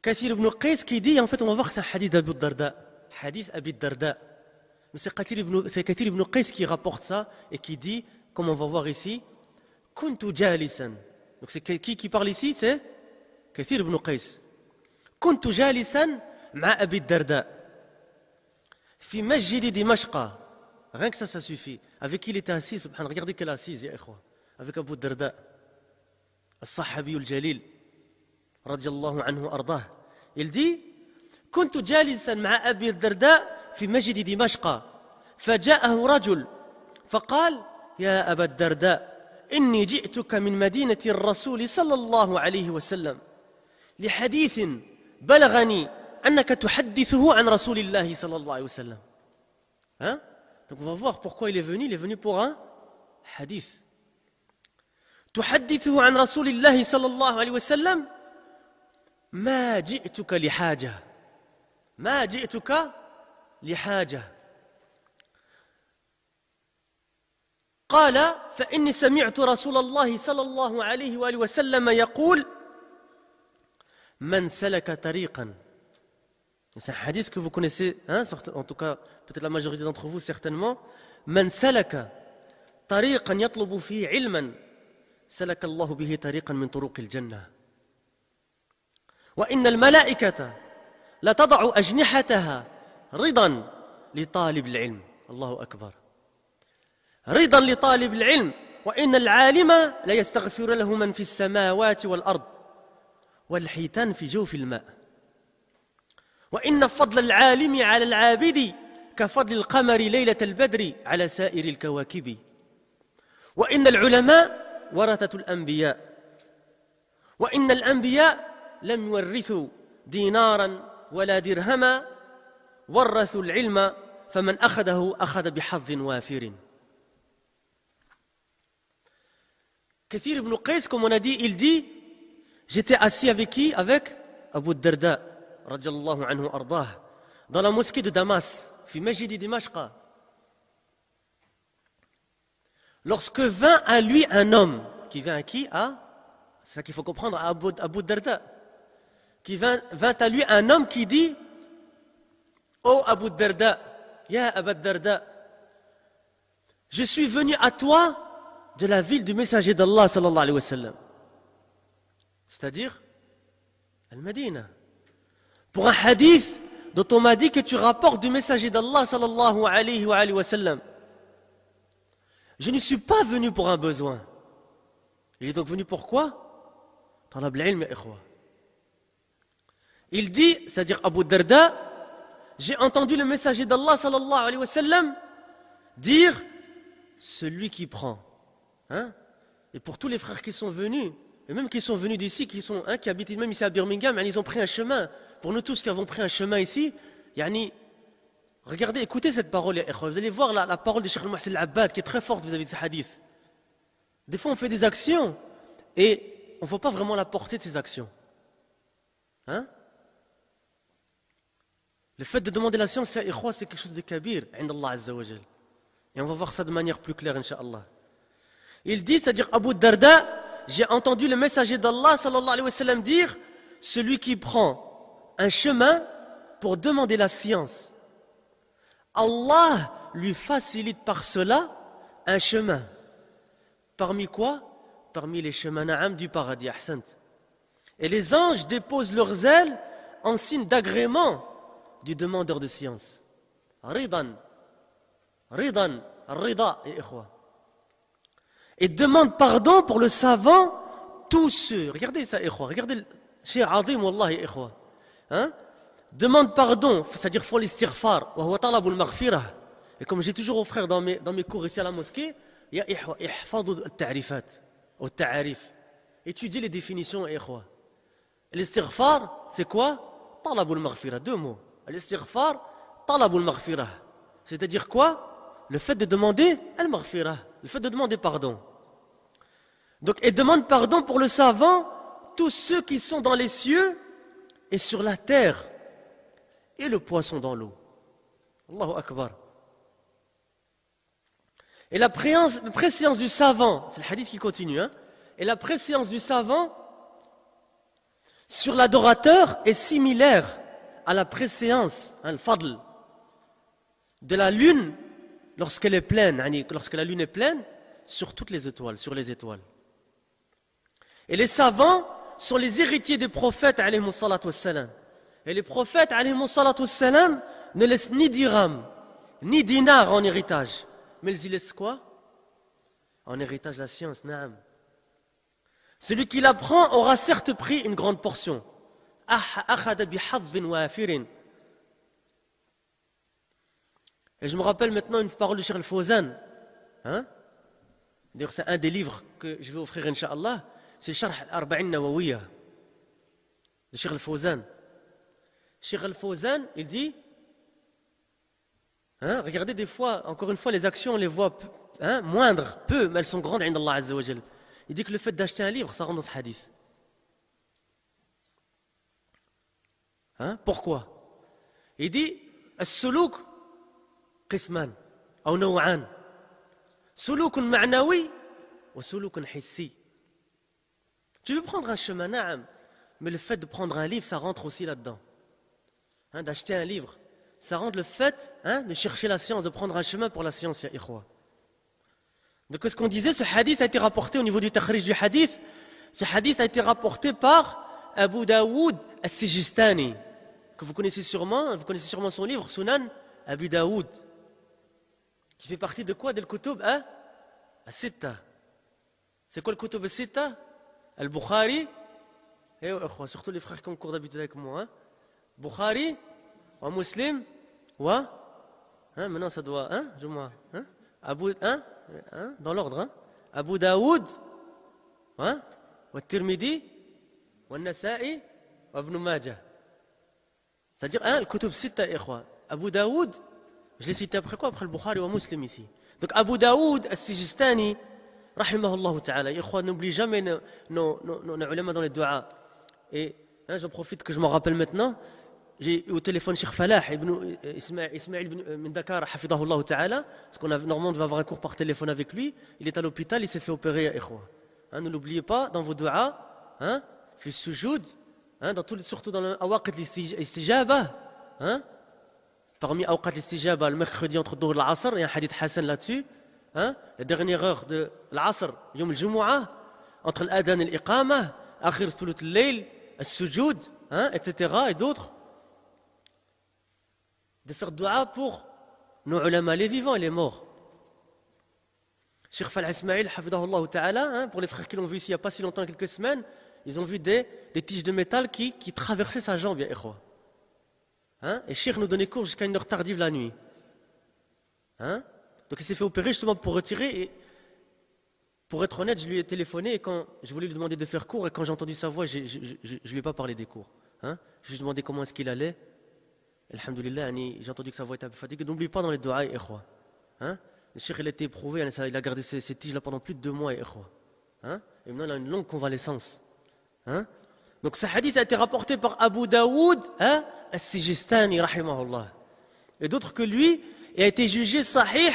Kathir ibn Qais, qui dit, en fait on va voir que c'est un hadith d'Abu Darda. Hadith Abi Darda. Mais c'est Kathir ibn Qais qui rapporte ça et qui dit, comme on va voir ici, Kuntu jalisan. Donc c'est qui parle ici? C'est Kathir ibn Qais. Kuntu jalisan ma Abi Darda. Fi masjid Dimashqa. Rien que ça suffit. Avec qui il était assis, subhanallah. Regardez quelle assise, ya ikhwa. Avec Abu Darda. As-Sahabi al-Jalil. Radiyallahu anhu ardah. Il dit, كنت جالسا مع أبي الدرداء في مسجد دمشق فجاءه رجل فقال يا أبا الدرداء إني جئتك من مدينة الرسول صلى الله عليه وسلم لحديث بلغني أنك تحدثه عن رسول الله صلى الله عليه وسلم. Donc on va voir pourquoi il est venu pour un hadith. تحدثه عن رسول الله صلى الله عليه وسلم ما جئتك لحاجة ما جئتك لحاجة قال فإني سمعت رسول الله صلى الله عليه وآله وسلم يقول من سلك طريقا. C'est un hadith que vous connaissez, en tout cas peut-être la majorité d'entre vous certainement. من سلك طريقا يطلب فيه علما سلك الله به طريقا من طرق الجنة. وإن الملائكة لتضع أجنحتها رضا لطالب العلم. الله أكبر. رضا لطالب العلم. وإن العالم ليستغفر له من في السماوات والأرض والحيتان في جوف الماء وإن فضل العالم على العابد كفضل القمر ليلة البدر على سائر الكواكب وإن العلماء ورثة الأنبياء وإن الأنبياء لم يورثوا دينارا ولا درهما ورثوا العلم فمن أخذه أخذ بحظ وافر. Kathir ibn Qais, comme on a dit, il dit, j'étais assis avec qui? Avec Abu Darda, radiallahu anhu ardah, dans la mosquée de Damas, fi Majidi Dimashqa. Lorsque vint à lui un homme, qui vint à qui? C'est ça qu'il faut comprendre, à Abu Darda. Qui vint à lui un homme qui dit, oh Abu Darda, ya Abu Darda, je suis venu à toi de la ville du messager d'Allah sallallahu alayhi wa sallam, c'est-à-dire Al-Madina, pour un hadith dont on m'a dit que tu rapportes du messager d'Allah sallallahu alayhi wa sallam. Je ne suis pas venu pour un besoin. Il est donc venu pourquoi? Talab al-ilm, ikhwa. Il dit, c'est-à-dire Abu Darda, j'ai entendu le messager d'Allah sallallahu alayhi wa sallam dire celui qui prend. Et pour tous les frères qui sont venus, et même qui sont venus d'ici, qui habitent même ici à Birmingham, ils ont pris un chemin. Pour nous tous qui avons pris un chemin ici, regardez, écoutez cette parole, vous allez voir la parole de Cheikh al-Muhsin al-Abbad qui est très forte vis-à-vis de ce hadith. Des fois on fait des actions et on ne voit pas vraiment la portée de ces actions. Le fait de demander la science, c'est quelque chose de kabir, inda Allah azza wa jal. Et on va voir ça de manière plus claire, incha'Allah. Il dit, c'est-à-dire Abu Darda, j'ai entendu le messager d'Allah sallallahu alayhi wa sallam dire, celui qui prend un chemin pour demander la science, Allah lui facilite par cela un chemin. Parmi quoi? Parmi les chemins na'am du paradis, ahsant. Et les anges déposent leurs ailes en signe d'agrément du demandeur de science. Ridan, rida, et ikhwa. Et demande pardon pour le savant, tous ceux. Regardez ça, ikhwa. Regardez, Cheikh Azim, wallahi, ikhwa. Demande pardon, c'est-à-dire faut l'istighfar. Wa huwa talabul maghfirah. Et comme j'ai toujours aux frères dans mes cours ici à la mosquée, ya ikhwa, ihfadou al-ta'rifat, ou ta'arif. Étudiez les définitions, ikhwa. L'istighfar, c'est quoi? Talabul maghfirah. Deux mots. L'istighfar, talabul maghfirah. C'est-à-dire quoi? Le fait de demander al-maghfirah. Le fait de demander pardon. Donc, et demande pardon pour le savant, tous ceux qui sont dans les cieux et sur la terre, et le poisson dans l'eau. Allahu Akbar. Et la préscience du savant, c'est le hadith qui continue, et la préscience du savant sur l'adorateur est similaire à la préscience, le fadl, de la lune lorsqu'elle est pleine, lorsque la lune est pleine, sur toutes les étoiles, sur les étoiles. Et les savants sont les héritiers des prophètes, alayhimus salatu wassalam. Et les prophètes, alayhimus salatu wassalam, ne laissent ni dirham, ni dinar en héritage. Mais ils y laissent quoi? En héritage la science, na'am. Celui qui l'apprend aura certes pris une grande portion. Akhada bihadhin wafirin. Et je me rappelle maintenant une parole de Cheikh al-Fawzan. D'ailleurs, c'est un des livres que je vais offrir, incha'Allah. C'est Sharh al-Arba'in Nawawiyya de Cheikh al-Fawzan. Cheikh al-Fawzan, il dit, regardez des fois, encore une fois, les actions, on les voit moindres, peu, mais elles sont grandes, inda Allah azza wa jal. Il dit que le fait d'acheter un livre, ça rentre dans ce hadith. Pourquoi? Il dit, as-suluk qisman, ou naw'an. Sulukun ma'nawi, ou sulukun hissi. Tu veux prendre un chemin, na'am, mais le fait de prendre un livre, ça rentre aussi là-dedans. D'acheter un livre, ça rentre le fait de chercher la science, de prendre un chemin pour la science, ya ikhwa. Donc, ce qu'on disait, ce hadith a été rapporté au niveau du takhrij du hadith. Ce hadith a été rapporté par Abu Daoud al-Sijistani, que vous connaissez sûrement son livre, Sunan Abu Daoud, qui fait partie de quoi? Del Kutub al-Sitta. C'est quoi le Kutub al-Sitta? Al-Bukhari, Et surtout les frères qui ont cours d'habitude avec moi. Hein? Bukhari, ou Muslim, ou hein? Maintenant ça doit, hein? Hein? Abu, hein? Dans l'ordre, hein? Abu Daoud, hein? Ou Tirmidhi, ou Nasa'i, ou Ibn Majah. C'est-à-dire, hein, le Kutub Sitta, Abu Daoud, je l'ai cité après quoi? Après le Bukhari ou Muslim ici. Donc Abu Daoud, Al-Sijistani, rahimahullah ta'ala, n'oublie jamais nos ulama dans les doigts. Et hein, j'en profite que je m'en rappelle maintenant. J'ai eu au téléphone Cheikh Falah, Ismail ibn Dakar, hafidahullah ta'ala, parce qu'on a normalement va avoir un cours par téléphone avec lui. Il est à l'hôpital, il s'est fait opérer. Hein, ne l'oubliez pas dans vos doigts, hein, fi sujoud, hein, surtout dans l'awaqat l'istijaba, hein, parmi awqat l'istijaba, le mercredi entre Dhuhr et l'Asr, il y a un hadith Hassan là-dessus, hein, la dernière heure de l'Asr, Yom al-Jumu'ah, entre l'adhan et l'iqamah, akhir thulut al-layl, al-sujoud, hein, etc. et d'autres. De faire dua pour nos ulama, les vivants et les morts. Cheikh Falah Ismail, hafidahullah ta'ala, hein, pour les frères qui l'ont vu ici il n'y a pas si longtemps, quelques semaines, ils ont vu des tiges de métal qui traversaient sa jambe, hein, et Cheikh nous donnait cours jusqu'à une heure tardive la nuit. Hein? Donc il s'est fait opérer justement pour retirer, et pour être honnête, je lui ai téléphoné et quand je voulais lui demander de faire cours, et quand j'ai entendu sa voix, je ne lui ai pas parlé des cours. Hein? Je lui ai demandé comment est-ce qu'il allait. Alhamdulillah, j'ai entendu que sa voix était un peu fatiguée. N'oublie pas dans les doigts, hein? Le cheikh il a été éprouvé, il a gardé ces tiges-là pendant plus de 2 mois, hein? Et maintenant il a une longue convalescence. Hein? Donc ce hadith a été rapporté par Abu Daoud, hein? As-Sijistani, rahimahullah. Et d'autres que lui, et a été jugé sahih,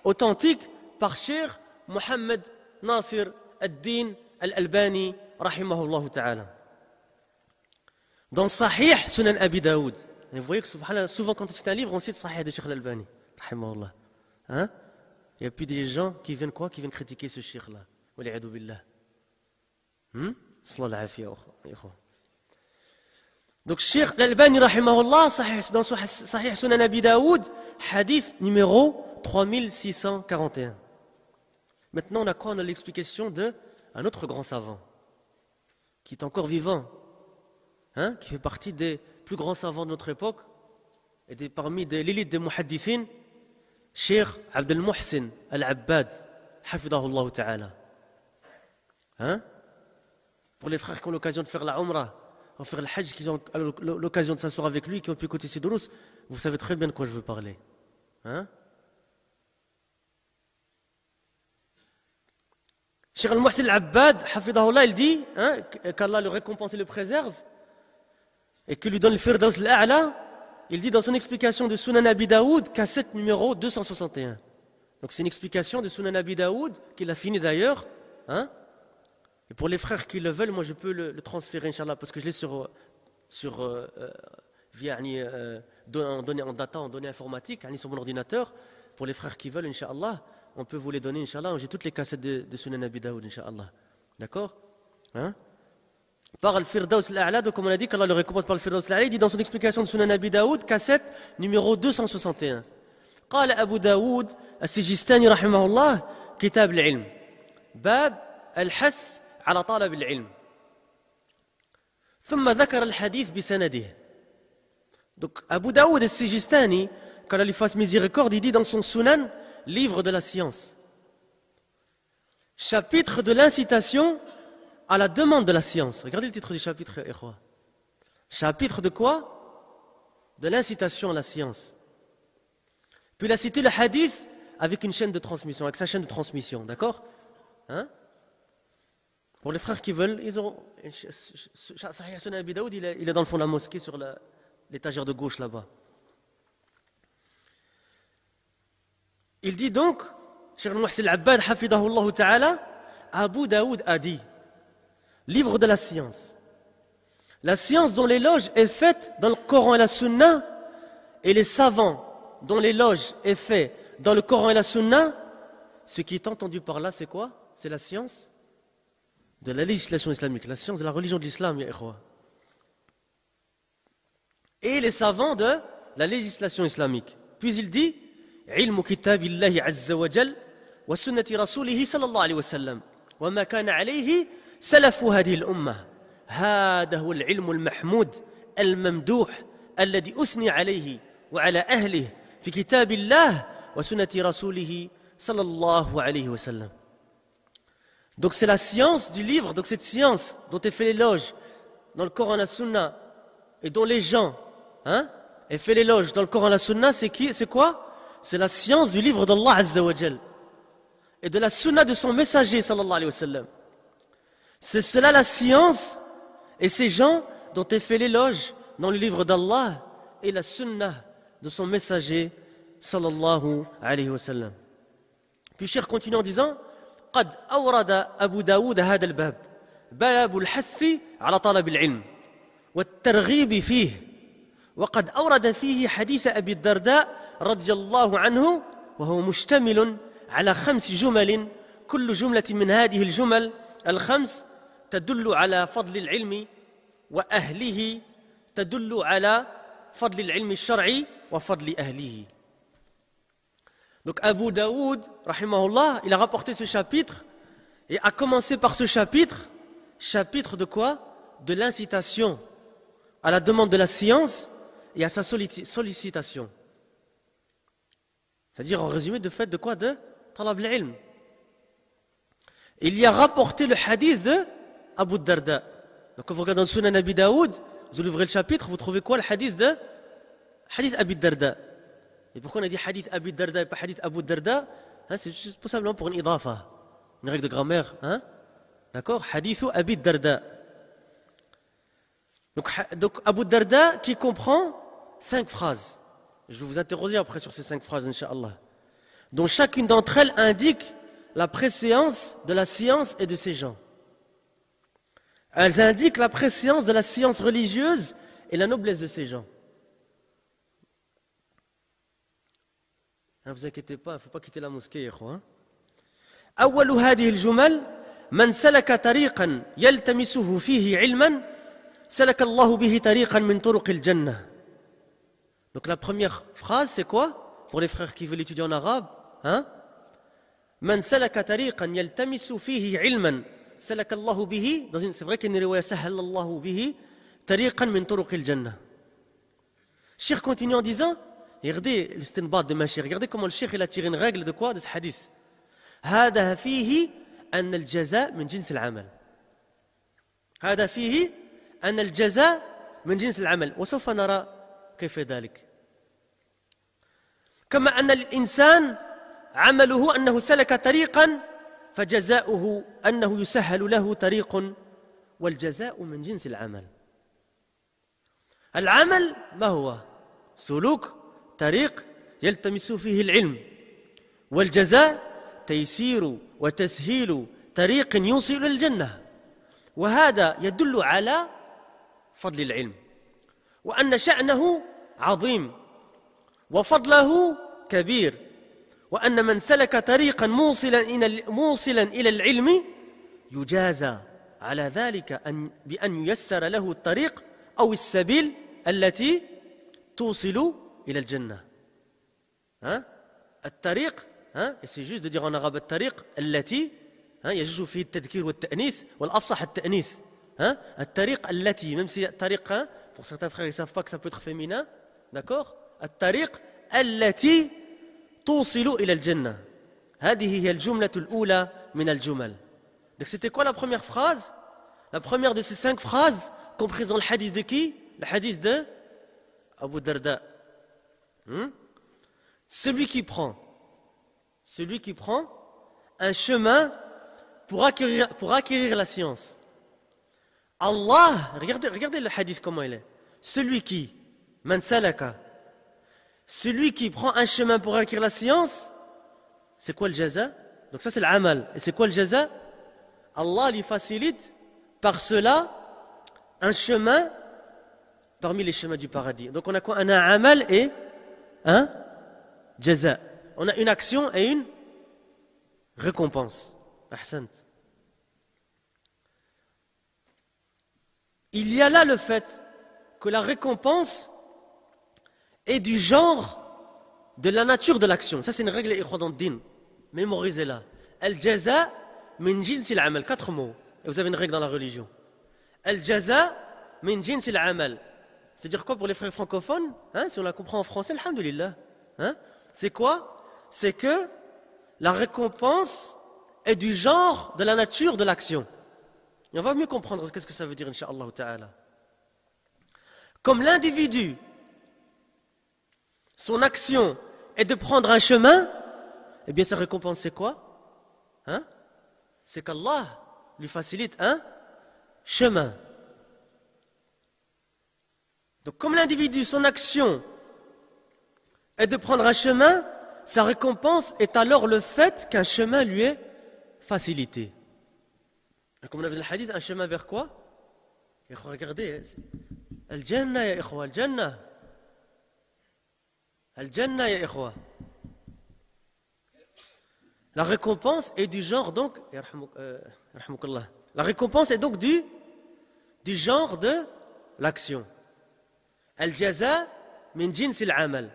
authentique, par Cheikh Mohammed Nasir ad-Din al-Albani, rahimahullah ta'ala. Dans Sahih Sunan Abi Daoud. Et vous voyez que souvent quand on cite un livre, on cite Sahih de Cheikh al-Albani. Hein? Il n'y a plus des gens qui viennent quoi? Qui viennent critiquer ce Cheikh-là. Wali'adu billah. Sallallahu alayhi wa sallam. Donc Cheikh al-Albani, rahimahullah, dans Sahih Sunan Abi Daoud, hadith numéro 3641. Maintenant, on a quoi? On a l'explication d'un autre grand savant, qui est encore vivant, hein? Qui fait partie des plus grands savants de notre époque, et parmi l'élite des muhaddithin, Cheikh Abdel Muhsin Al-Abbad, hafidahullah ta'ala. Hein? Pour les frères qui ont l'occasion de faire la Umrah, ou faire le Hajj, qui ont l'occasion de s'asseoir avec lui, qui ont pu écouter ses drous, vous savez très bien de quoi je veux parler. Hein? Cheikh Al-Muhsin Al-Abbad, hafidahullah, il dit, hein, qu'Allah le récompense et le préserve, et que lui donne le Firdaus al-A'la, il dit dans son explication de Sunan Abi Daoud, cassette numéro 261. Donc c'est une explication de Sunan Abi Daoud, qu'il a fini d'ailleurs. Hein? Et pour les frères qui le veulent, moi je peux le transférer, Inch'Allah, parce que je l'ai via en data, en données informatiques, sur mon ordinateur. Pour les frères qui veulent, Inch'Allah, on peut vous les donner, Inch'Allah. J'ai toutes les cassettes de Sunan Abi Daoud, Inch'Allah. D'accord? Hein? Par le Firdaus al-A'la, donc comme on a dit, qu'Allah le récompense par le Firdaus al-A'la, il dit dans son explication de Sunan Abi Daoud, cassette numéro 261. قال أبو داود السجستاني رحمه الله كتاب العلم باب الحث على طلب العلم ثم ذكر الحديث بسنده. Donc Abu Daoud al-Sijistani, qu'Allah lui fasse miséricorde, il dit dans son Sunan, livre de la science, chapitre de l'incitation à la demande de la science. Regardez le titre du chapitre, Ikhwa. Chapitre de quoi? De l'incitation à la science. Puis il a cité le hadith avec une chaîne de transmission, avec sa chaîne de transmission, d'accord? Hein? Pour les frères qui veulent, ils ont. Sahih Sunan Abi Daoud, il est dans le fond de la mosquée, sur l'étagère de gauche là-bas. Il dit donc, Cheikh Al-Muhsin Al-Abbad, hafidahullah ta'ala, Abu Daoud a dit, livre de la science dont l'éloge est faite dans le Coran et la Sunna, et les savants dont l'éloge est fait dans le Coran et la Sunna, ce qui est entendu par là, c'est quoi? C'est la science de la législation islamique, la science de la religion de l'islam, ya ikhwa. Et les savants de la législation islamique. Puis il dit, ilmu kitabillahi azza wa jal, wa sunnati rasulihi sallallahu alayhi wa sallam, wa ma kana alayhi salafu hadhihi al-ummah. هذا هو العلم المحمود الممدوح الذي أثني عليه وعلى أهله في كتاب الله وسنة رسوله صلى الله عليه وسلم. Donc c'est la science du livre, donc cette science dont est fait l'éloge dans le Coran et la Sunna et dont les gens est fait l'éloge dans le Coran et la Sunna, c'est quoi? C'est la science du livre d'Allah Azza wa Jal et de la Sunna de son messager sallallahu alayhi wa sallam. C'est cela la science et ces gens dont est fait l'éloge dans le livre d'Allah et la Sunna de son messager sallallahu alayhi wa sallam. Puis Cheikh continue en disant قد أورد أبو داود هذا الباب باب الحث على طلب العلم والترغيب فيه وقد أورد فيه حديث أبي الدرداء رضي الله عنه وهو مشتمل على 5 جمل كل جملة من هذه الجمل الخمس تدل على فضل العلم وأهله تدل على فضل العلم الشرعي وفضل أهله. Donc Abu Daoud, rahimahullah, il a rapporté ce chapitre et a commencé par ce chapitre de quoi? De l'incitation à la demande de la science et à sa sollicitation. C'est-à-dire en résumé de fait de quoi? De talab al-ilm. Il y a rapporté le hadith de Abu Darda. Donc quand vous regardez dans le Sunan Abi Daoud, vous ouvrez le chapitre, vous trouvez quoi? Le hadith de Hadith Abi Darda. Et pourquoi on a dit hadith Abi Darda et pas hadith Abu Darda? C'est juste tout simplement pour une idafa, une règle de grammaire. D'accord? Hadithu Abi Darda. Donc Abu Darda qui comprend 5 phrases. Je vais vous interroger après sur ces 5 phrases, Inch'Allah. Dont chacune d'entre elles indique la préséance de la science et de ses gens. Elles indiquent la préséance de la science religieuse et la noblesse de ces gens. Ne vous inquiétez pas, il ne faut pas quitter la mosquée. أول هذه الجمل من سلك طريقا يلتمسه فيه علما سلك الله به طريقا من طرق الجنة. Donc la première phrase c'est quoi? Pour les frères qui veulent étudier en arabe, من سلك طريقا يلتمس فيه علما سلك الله به. C'est vrai qu'il y a une riwaya سهل الله به طريقا من طرق الجنة. Cheikh continue en disant, et regardez l'istinbat de ma cheikh, regardez comment le cheikh il a tiré une règle de quoi? De ce hadith. هذا فيه أن الجزاء من جنس العمل. هذا فيه أن الجزاء من جنس العمل وسوف نرى كيف ذلك. كما أن الإنسان عمله أنه سلك طريقا فجزاؤه أنه يسهل له طريق والجزاء من جنس العمل. العمل ما هو؟ سلوك طريق يلتمس فيه العلم والجزاء تيسير وتسهيل طريق يوصل إلى الجنة. وهذا يدل على فضل العلم وأن شأنه عظيم وفضله كبير وأن من سلك طريقا موصلا إلى العلم يجازى على ذلك بأن ييسر له الطريق أو السبيل التي توصل إلى الجنة. الطريق c'est juste de dire en arabe الطريق التي يجوز فيه التذكير والتأنيث والأفصح التأنيث. الطريق التي même si الطريق pour certains frères ils ne savent pas que ça peut être féminin, d'accord? الطريق التي توصل إلى الجنة. هذه هي الجملة الأولى من الجمل. Donc c'était quoi la première phrase? La première de ces 5 phrases comprises dans le hadith de qui? Le hadith de Abu Darda. Celui qui prend un chemin pour acquérir la science. Allah, regardez le hadith comment il est. Celui qui, man salaka, celui qui prend un chemin pour acquérir la science, c'est quoi le jaza? Donc ça c'est l'amal. Et c'est quoi le jaza? Allah lui facilite par cela un chemin parmi les chemins du paradis. Donc on a quoi? On a un amal et un jaza. On a une action et une récompense. Ahsant. Il y a là le fait que la récompense est du genre de la nature de l'action. Ça c'est une règle dans le din. Mémorisez-la. Al-jaza min jinsil amal. 4 mots. Et vous avez une règle dans la religion. Al-jaza min jins al-amal. C'est-à-dire quoi pour les frères francophones, hein, si on la comprend en français, alhamdulillah, hein, c'est quoi? C'est que la récompense est du genre de la nature de l'action. Et on va mieux comprendre qu'est-ce que ça veut dire, incha'Allah ta'ala. Comme l'individu, son action est de prendre un chemin, eh bien sa récompense c'est quoi? Hein? C'est qu'Allah lui facilite un chemin. Donc comme l'individu, son action est de prendre un chemin, sa récompense est alors le fait qu'un chemin lui est facilité. Et comme on a vu dans le hadith, un chemin vers quoi? Regardez, Al-Jannah ya ikhwa, Al-Jannah. Al-Jannah ya ikhwa. La récompense est du genre donc, la récompense est donc du genre de l'action. Al-jaza min jins al-amal.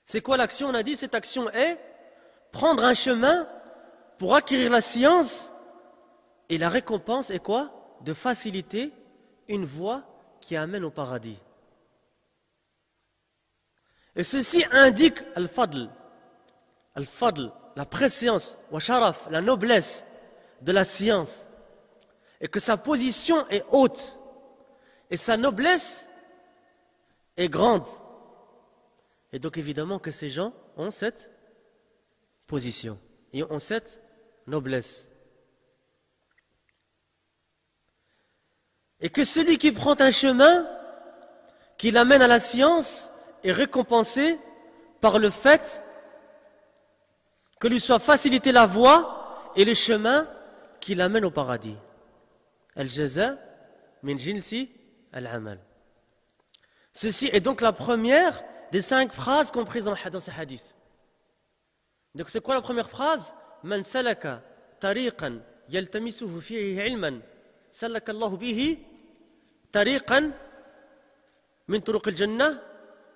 C'est quoi l'action? On a dit cette action est prendre un chemin pour acquérir la science, et la récompense est quoi? De faciliter une voie qui amène au paradis. Et ceci indique al-fadl, la préséance, wa sharaf, la noblesse de la science, et que sa position est haute, et sa noblesse est grande. Et donc évidemment que ces gens ont cette position, et ont cette noblesse. Et que celui qui prend un chemin qui l'amène à la science est récompensé par le fait que lui soit facilité la voie et le chemin qui l'amène au paradis. Al-jaza min jinsi al-amal. Ceci est donc la première des 5 phrases comprises dans ce hadith. Donc c'est quoi la première phrase? Man salaka tariqan yaltamisuhu fihi ilman salaka Allahu bihi tariqan min turuq al-jannah,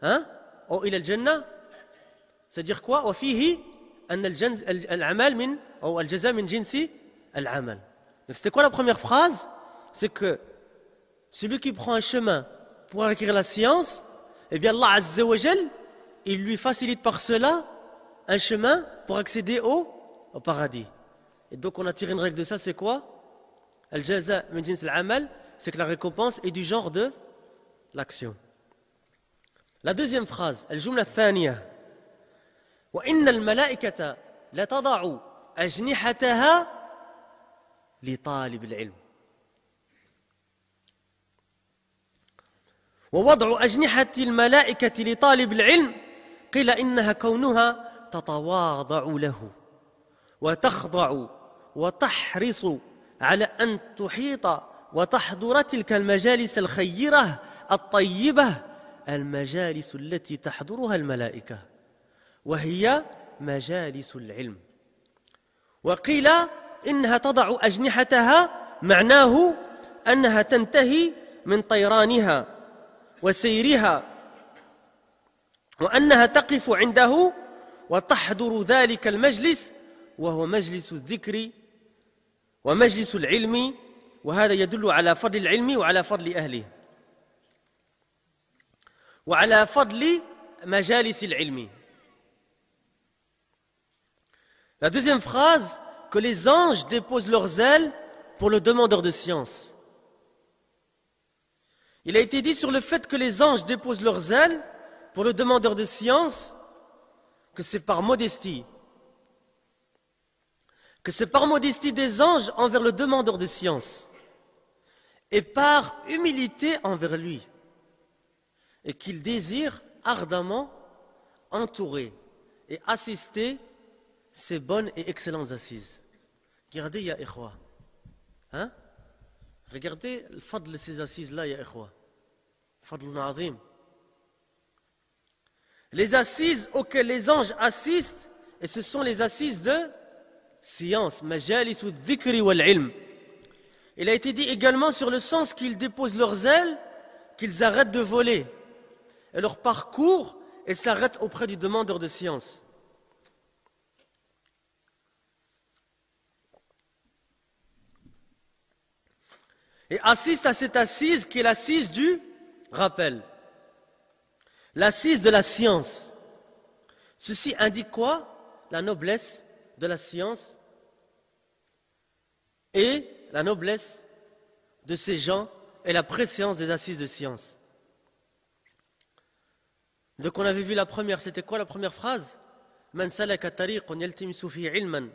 hein, ou ila al-jannah. C'est-à-dire quoi? Wa fihi an al-amal min ou al-jaza min jinsi al-amal. Donc c'était quoi la première phrase? C'est que celui qui prend un chemin pour acquérir la science, eh bien Allah Azza wa Jal, il lui facilite par cela un chemin pour accéder au paradis. Et donc on a tiré une règle de ça, c'est quoi? Al-jaza min jins al-amal, c'est que la récompense est du genre de l'action. La deuxième phrase, al-jumla al-thaniya, wa inna al-malaikata la tada'u ajnihataha li talib al-ilm. ووضع أجنحة الملائكة لطالب العلم قيل إنها كونها تتواضع له وتخضع وتحرص على أن تحيط وتحضر تلك المجالس الخيرة الطيبة المجالس التي تحضرها الملائكة وهي مجالس العلم. وقيل إنها تضع أجنحتها معناه أنها تنتهي من طيرانها وسيرها وأنها تقف عنده وتحضر ذلك المجلس وهو مجلس الذكر ومجلس العلم وهذا يدل على فضل العلم وعلى فضل أهله وعلى فضل مجالس العلم. La deuxième phrase, que les anges déposent leurs ailes pour le demandeur de science. Il a été dit sur le fait que les anges déposent leurs ailes pour le demandeur de science, que c'est par modestie. Que c'est par modestie des anges envers le demandeur de science et par humilité envers lui. Et qu'il désire ardemment entourer et assister ces bonnes et excellentes assises. Regardez, ya ikhwa. Hein? Regardez le fadl de ces assises-là, ya ikhwa. Fadl azim. Les assises auxquelles les anges assistent, et ce sont les assises de science, majalis ou dhikri wal ilm. Il a été dit également sur le sens qu'ils déposent leurs ailes, qu'ils arrêtent de voler, et leur parcours et s'arrêtent auprès du demandeur de science. et assiste à cette assise qui est l'assise du rappel, l'assise de la science. Ceci indique quoi? La noblesse de la science et la noblesse de ces gens et la préséance des assises de science. Donc on avait vu la première, c'était quoi la première phrase? Man salaka tariqan yaltamisu fihi ilman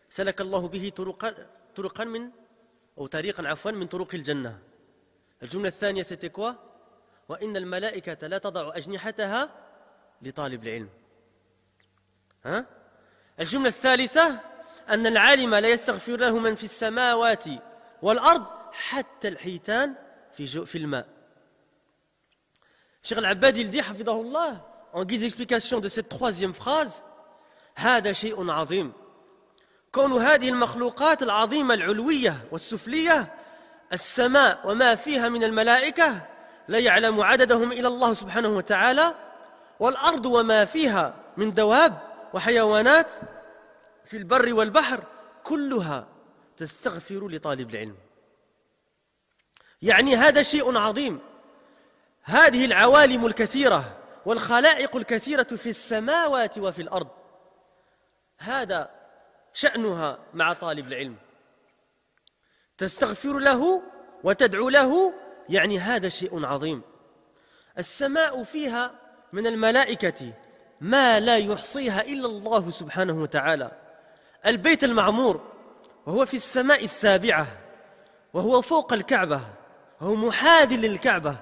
salaka Allahu bihi turuqan min ou tariqan afwan min turuqil jannah. الجملة الثانية c'était quoi? وإن الملائكة لا تضع أجنحتها لطالب العلم. ها؟ الجملة الثالثة أن العالم لا يستغفر له من في السماوات والأرض حتى الحيتان في الماء. Cheikh Al-Abbad il dit حفظه en guise d'explication de cette troisième phrase هذا شيء عظيم كون هذه المخلوقات العظيمة العلوية والسفلية السماء وما فيها من الملائكة لا يعلم عددهم إلا الله سبحانه وتعالى والأرض وما فيها من دواب وحيوانات في البر والبحر كلها تستغفر لطالب العلم. يعني هذا شيء عظيم. هذه العوالم الكثيرة والخلائق الكثيرة في السماوات وفي الأرض هذا شأنها مع طالب العلم. تستغفر له وتدعو له يعني هذا شيء عظيم. السماء فيها من الملائكة ما لا يحصيها إلا الله سبحانه وتعالى. البيت المعمور وهو في السماء السابعة وهو فوق الكعبة وهو محاذ للكعبة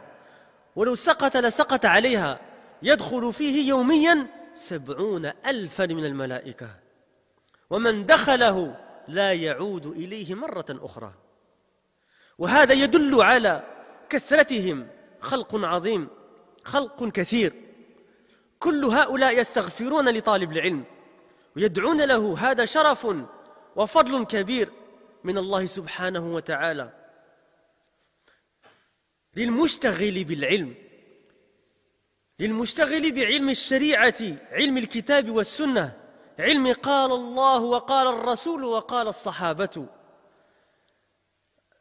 ولو سقط لسقط عليها يدخل فيه يوميا 70,000 من الملائكة ومن دخله لا يعود إليه مرة أخرى. وهذا يدل على كثرتهم خلق عظيم خلق كثير كل هؤلاء يستغفرون لطالب العلم ويدعون له. هذا شرف وفضل كبير من الله سبحانه وتعالى للمشتغل بالعلم للمشتغل بعلم الشريعة علم الكتاب والسنة علم قال الله وقال الرسول وقال الصحابة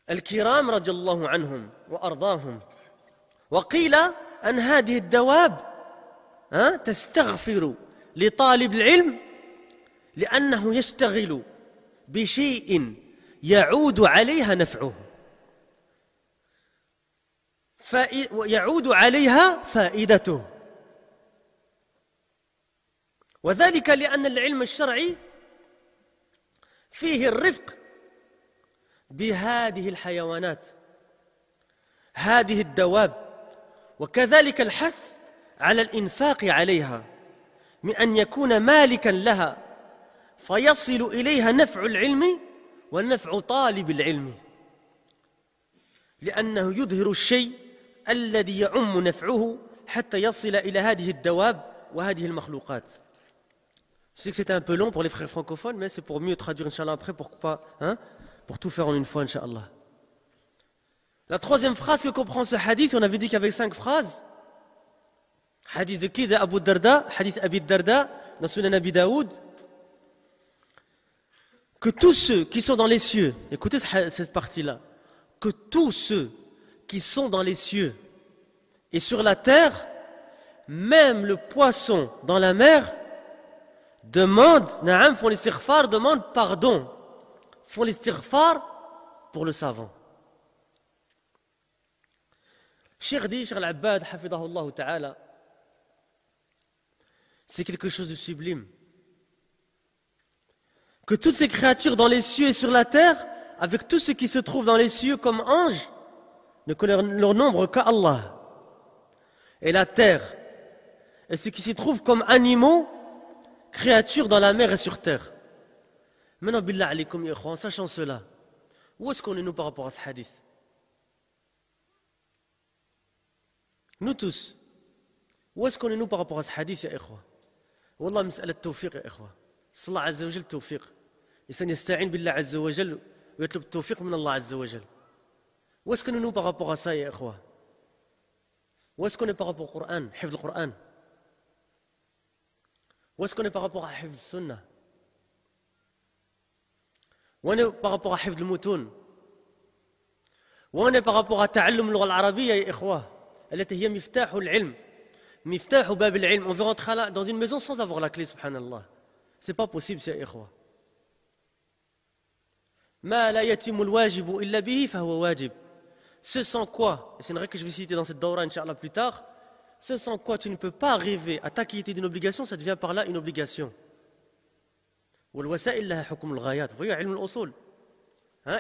الكرام رضي الله عنهم وأرضاهم. وقيل أن هذه الدواب تستغفر لطالب العلم لأنه يشتغل بشيء يعود عليها نفعه يعود عليها فائدته. وذلك لأن العلم الشرعي فيه الرفق بهذه الحيوانات هذه الدواب وكذلك الحث على الإنفاق عليها من أن يكون مالكا لها فيصل إليها نفع العلم ونفع طالب العلم لأنه يظهر الشيء الذي يعم نفعه حتى يصل إلى هذه الدواب وهذه المخلوقات. Je sais que c'était un peu long pour les frères francophones, mais c'est pour mieux traduire, Inch'Allah, après, pour tout faire en une fois, Inch'Allah. La troisième phrase que comprend ce hadith, on avait dit qu'il y avait 5 phrases. Hadith de qui? d'Abu Darda, hadith Abi Darda, dans Sunan Abi Daoud. Que tous ceux qui sont dans les cieux, écoutez cette partie-là, que tous ceux qui sont dans les cieux et sur la terre, même le poisson dans la mer, font l'istighfar, demandent pardon, font l'istighfar pour le savant. Cheikh Al-Abbad, hafidahullah ta'ala, c'est quelque chose de sublime. Que toutes ces créatures dans les cieux et sur la terre, avec tout ce qui se trouve dans les cieux comme anges, ne connaissent leur nombre qu'à Allah. Et la terre, et ce qui s'y trouve comme animaux, créatures dans la mer et sur terre. Maintenant, billah alaykum, en sachant cela, où est-ce qu'on est nous par rapport à ce hadith? Nous tous, où est-ce qu'on est nous par rapport à ce hadith, ya ikhwa? Wallah, مسألة التوفيق يا إخوة. صلى الله عز وجل التوفيق. الإنسان يستعين بالله عز وجل ويطلب التوفيق من الله عز وجل. Où est-ce qu'on est nous par rapport à ça, ya ikhwa? Où est-ce qu'on est par rapport au Coran, حفظ القرآن? Où est-ce qu'on est par rapport à حفظ السنة? Où est-ce qu'on est par rapport à حفظ المتون? وين par rapport à تعلم اللغة العربية يا إخوة التي هي مفتاح العلم مفتاح باب العلم. On veut rentrer dans une maison sans avoir la clé, subhanallah. C'est pas possible, يا إخوة. ما لا يتم الواجب إلا به فهو واجب. Ce sans quoi, et c'est une règle que je vais citer dans cette daura, Inch'Allah, plus tard, ce sans quoi tu ne peux pas arriver à t'acquitter d'une obligation, ça devient par là une obligation. والوسائل لها حكم الغايات. Vous voyez, علم الأصول.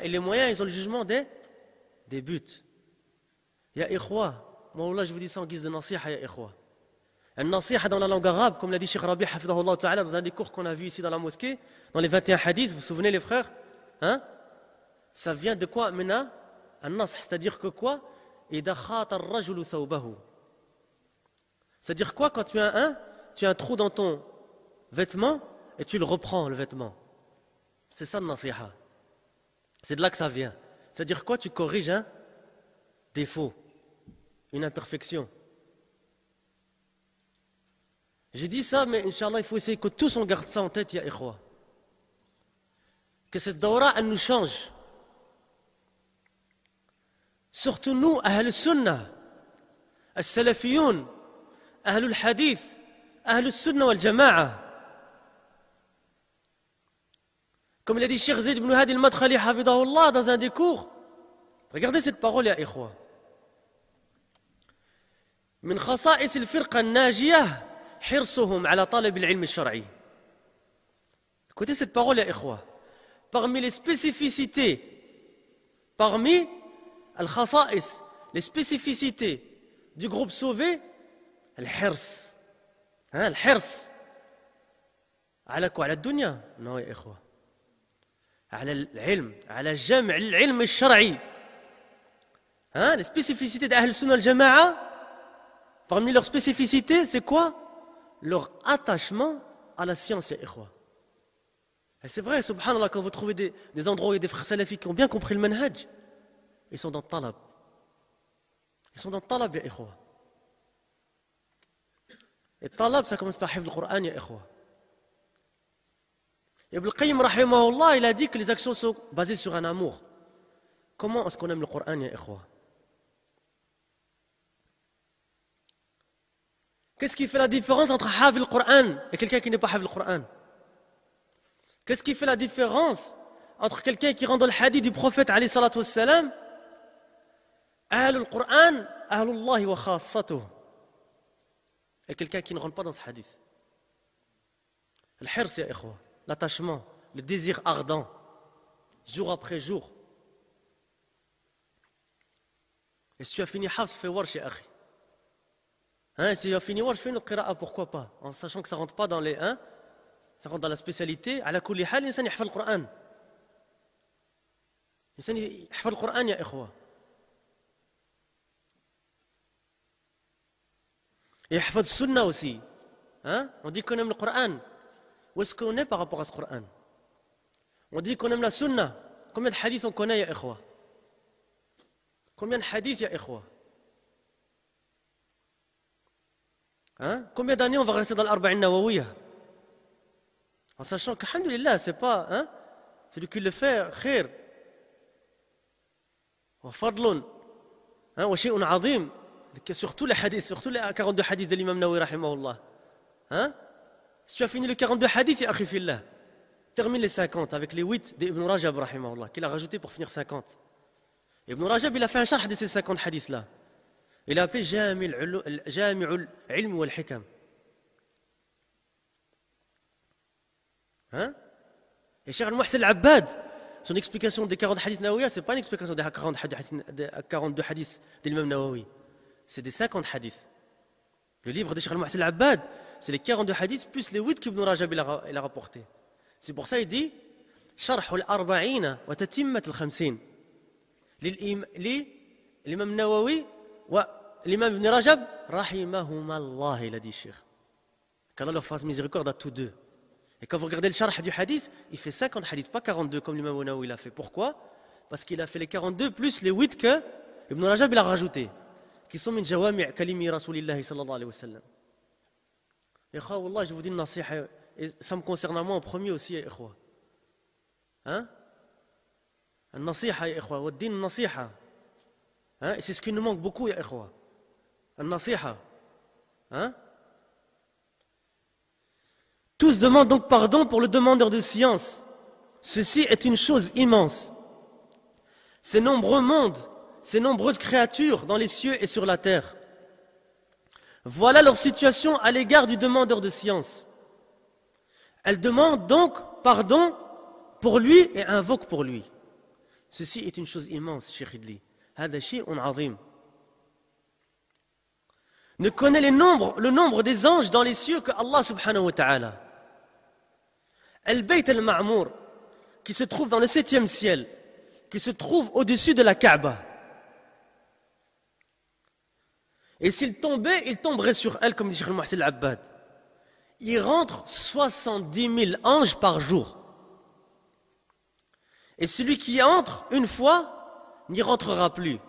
Et les moyens, ils ont le jugement des buts. Ya ikhwa, moi, Allah, je vous dis ça en guise de nasiha, ya ikhwa. Un nasiha dans la langue arabe, comme l'a dit Cheikh Rabi, hafidahullah ta'ala, dans un des cours qu'on a vu ici dans la mosquée, dans les 21 hadiths, vous vous souvenez les frères? Ça vient de quoi? Mena an-nas, c'est-à-dire que quoi? Idha khata ar-rajulu thawbahu. C'est-à-dire quoi? Quand tu as un trou dans ton vêtement et tu le reprends, le vêtement. C'est ça le nasiha. C'est de là que ça vient. C'est-à-dire quoi? Tu corriges un défaut, une imperfection. J'ai dit ça, mais Inch'Allah, il faut essayer que tous on garde ça en tête, ya ikhwa. Que cette dawra, elle nous change. Surtout nous, Ahl al-Sunnah, al-Salafiyoun, Ahl al-Hadith, Ahl al-Sunnah wal-Jama'a. Comme l'a dit Cheikh Zayd ibn Hadi al-Madkhali hafidahullah dans un des cours. Regardez cette parole, ya ikhwa. من خصائص الفرقة الناجية حرصهم على طلب العلم الشرعي. Écoutez cette parole, ya ikhwa. Parmi les spécificités, parmi al-khasa'is, les spécificités du groupe sauvé, al-hirs. Al-hirs. على quoi? على الدنيا؟ Non, ya ikhwa. على العلم، على جمع العلم الشرعي. Les spécificités d'Ahl Sunnah al-Jama'a, parmi leurs spécificités, c'est quoi? Leur attachement à la science, ya ikhwa. Et c'est vrai, subhanallah, quand vous trouvez des endroits où il y a des frères salafis qui ont bien compris le manhaj, ils sont dans le talab. Ils sont dans le talab, ya ikhwa. Et le talab, ça commence par hifz le Coran, ya ikhwa. Ibn al-Qayyim, rahimahullah, il a dit que les actions sont basées sur un amour. Comment est-ce qu'on aime le Coran, ya ikhwa? Qu'est-ce qui fait la différence entre hafid le Coran et quelqu'un qui n'est pas hafid le Coran? Qu'est-ce qui fait la différence entre quelqu'un qui rentre dans le hadith du prophète alayhi salatu wassalam, Ahl al-Qur'an, Ahlullahi wa khassatuh, et quelqu'un qui ne rentre pas dans ce hadith? Al-hirs, ya ikhwa, l'attachement, le désir ardent, jour après jour. Et si tu as fini hafs, fais warsh, ya akhi. Si tu as fini warsh, fais une qira'a, pourquoi pas? En sachant que ça ne rentre pas dans les... ça rentre dans la spécialité. على كل حال الإنسان يحفظ القرآن. الإنسان يحفظ القرآن يا إخوة. يحفظ السنة aussi. On dit qu'on aime le Coran. Où est-ce qu'on est par rapport à ce Coran? On dit qu'on aime la sunna. Combien de hadiths on connaît, ya ikhwa? Combien de hadiths, ya ikhwa? Combien d'années on va rester dans l'Arba'in Nawawiyah? En sachant que, alhamdulillah, c'est pas, celui qui le fait, khair. Wa fadlun. Wa shay'un azim. Surtout les hadiths, surtout les 42 hadiths de l'imam Nawawi, rahimahullah. Si tu as fini les 42 hadiths, ya akhi fillah, termine les 50 avec les 8 d'Ibn Rajab, rahimahullah, qu'il a rajouté pour finir 50. Ibn Rajab, il a fait un sharh de ces 50 hadiths-là. Il a appelé Jami'ul Ilm wal Hikam. Et Cheikh Al-Muhsin Al-Abbad, son explication des 40 hadiths Nawawi, ce n'est pas une explication des 42 hadiths de l'imam Nawawi. C'est des 50 hadiths. Le livre de Cheikh Al-Muhsin Al-Abbad, c'est les 42 hadiths plus les 8 qu'Ibn Rajab il a rapporté. C'est pour ça qu'il dit Sharh al-arba'ina wa tatimmat al-khamsin. L'imam Nawawi l'imam Ibn Rajab, rahimahumallah, il a dit, Cheikh. Qu'Allah leur fasse miséricorde à tous deux. Et quand vous regardez le sharh du hadith, il fait 50 hadiths, pas 42 comme l'imam Nawawi l'a fait. Pourquoi? Parce qu'il a fait les 42 plus les 8 que Ibn Rajab il a rajouté, qui sont min jawami' kalimi rasulillahi sallallahu alayhi wa sallam. Et wallah, je vous dis une nasiha, et ça me concerne à moi en premier aussi, ya ikhwa. Un nasiha, ya ikhwa, wa din nasiha. Hein? Et c'est ce qui nous manque beaucoup, ya ikhwa. Al-nasiha. Hein? Tous demandent donc pardon pour le demandeur de science. Ceci est une chose immense. Ces nombreux mondes, ces nombreuses créatures dans les cieux et sur la terre. Voilà leur situation à l'égard du demandeur de science. Elles demandent donc pardon pour lui et invoquent pour lui. Ceci est une chose immense, Cheikh Idli. Hada shay'un azim. Ne connaît le nombre des anges dans les cieux que Allah subhanahu wa ta'ala. Al-Bayt al-Ma'mour, qui se trouve dans le 7e ciel, qui se trouve au-dessus de la Kaaba. Et s'il tombait, il tomberait sur elle, comme dit Cheikh Al-Muhsin Al-Abbad. Il rentre 70 000 anges par jour. Et celui qui entre une fois n'y rentrera plus.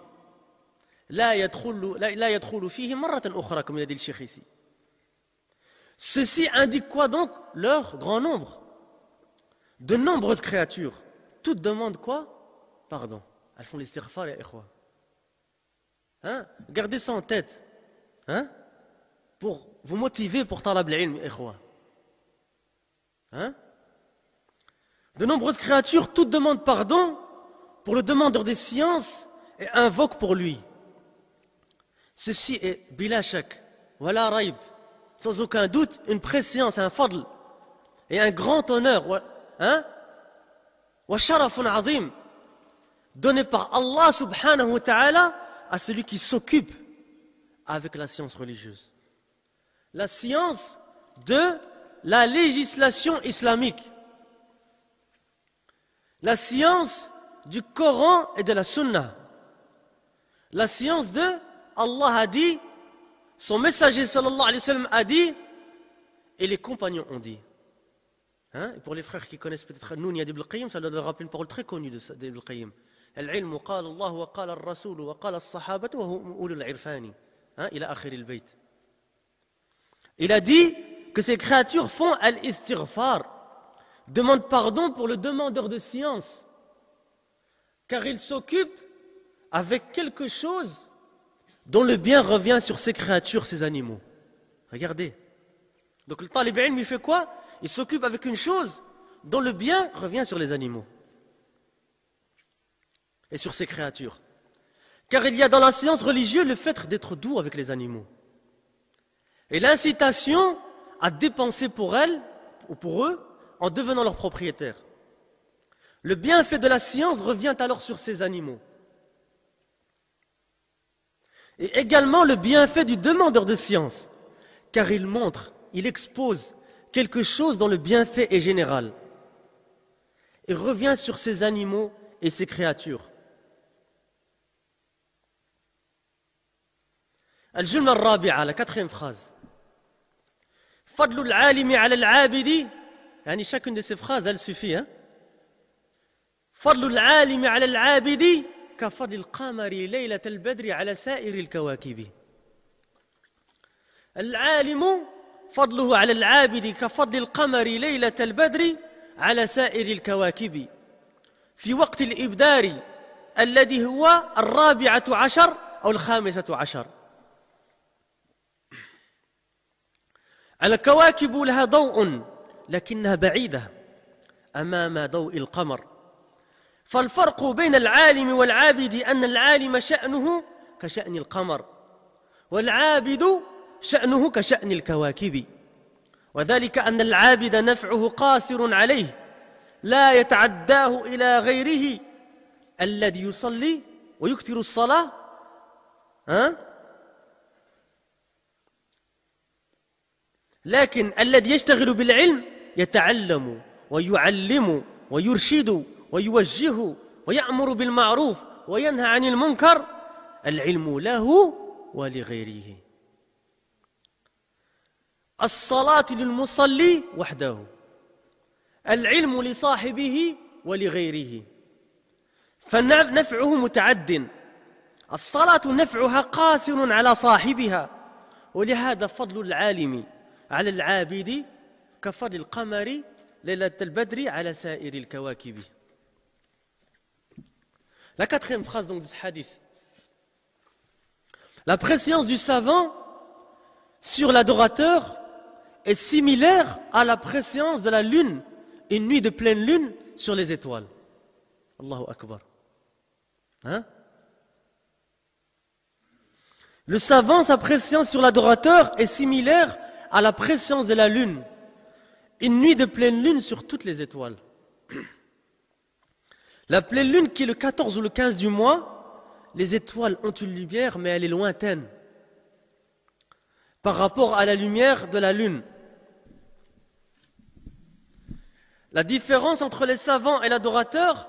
La yadkhulu fihi marratan ukhra, comme il a dit le Cheikh ici. Ceci indique quoi donc? Leur grand nombre. De nombreuses créatures. Toutes demandent quoi? Pardon. Elles font l'istighfar, ya ikhwa. Hein? Gardez ça en tête. Hein? Pour vous motiver pour talab al-ilm, ya ikhwa. Hein? De nombreuses créatures, toutes demandent pardon pour le demandeur des sciences et invoquent pour lui. Ceci est bila shak, wala raib, sans aucun doute, une préséance, un fadl et un grand honneur, hein? Wa sharafun azim, donné par Allah subhanahu wa ta'ala à celui qui s'occupe avec la science religieuse. La science de la législation islamique. La science du Coran et de la Sunna. La science de Allah a dit, son messager sallallahu alayhi wa sallam a dit, et les compagnons ont dit. Hein? Et pour les frères qui connaissent peut-être Nounia d'Ibn al-Qayyim, ça leur rappelle une parole très connue d'Ibn al-Qayyim. Al-ilmu qala Allah wa qala al-Rasul wa qala al-Sahabatu wa hum ulul irfani. Il a akhir al-bayt. Il a dit que ces créatures font al-istighfar, demandent pardon pour le demandeur de science, car ils s'occupent avec quelque chose dont le bien revient sur ces créatures, ces animaux. Regardez. Donc le talib ilm, il fait quoi? Il s'occupe avec une chose dont le bien revient sur les animaux et sur ces créatures. Car il y a dans la science religieuse le fait d'être doux avec les animaux et l'incitation à dépenser pour elles ou pour eux en devenant leurs propriétaires. Le bienfait de la science revient alors sur ces animaux. Et également le bienfait du demandeur de science, car il montre, il expose quelque chose dont le bienfait est général et revient sur ces animaux et ces créatures. Al-Jumla al-Rabi'a, la 4e phrase. Fadlu al-alimi ala al-abidi. Yani chacune de ces phrases, elle suffit. Hein? Fadlu al-alimi ala al-abidi كفضل القمر ليلة البدر على سائر الكواكب. العالم فضله على العابد كفضل القمر ليلة البدر على سائر الكواكب في وقت الإبدار الذي هو 14 أو 15. الكواكب لها ضوء لكنها بعيدة أمام ضوء القمر. فالفرق بين العالم والعابد أن العالم شأنه كشأن القمر والعابد شأنه كشأن الكواكب وذلك أن العابد نفعه قاصر عليه لا يتعداه إلى غيره الذي يصلي ويكثر الصلاة لكن الذي يشتغل بالعلم يتعلم ويعلم ويرشد ويوجه ويأمر بالمعروف وينهى عن المنكر العلم له ولغيره. الصلاة للمصلي وحده العلم لصاحبه ولغيره فنفعه متعد. الصلاة نفعها قاصر على صاحبها ولهذا فضل العالم على العابد كفضل القمر ليلة البدر على سائر الكواكب. La 4e phrase donc de ce hadith. La préscience du savant sur l'adorateur est similaire à la préscience de la lune, une nuit de pleine lune, sur les étoiles. Allahu Akbar. Hein? Le savant, sa préscience sur l'adorateur est similaire à la préscience de la lune, une nuit de pleine lune sur toutes les étoiles. La pleine lune qui est le 14 ou le 15 du mois, les étoiles ont une lumière, mais elle est lointaine par rapport à la lumière de la lune. La différence entre les savants et l'adorateur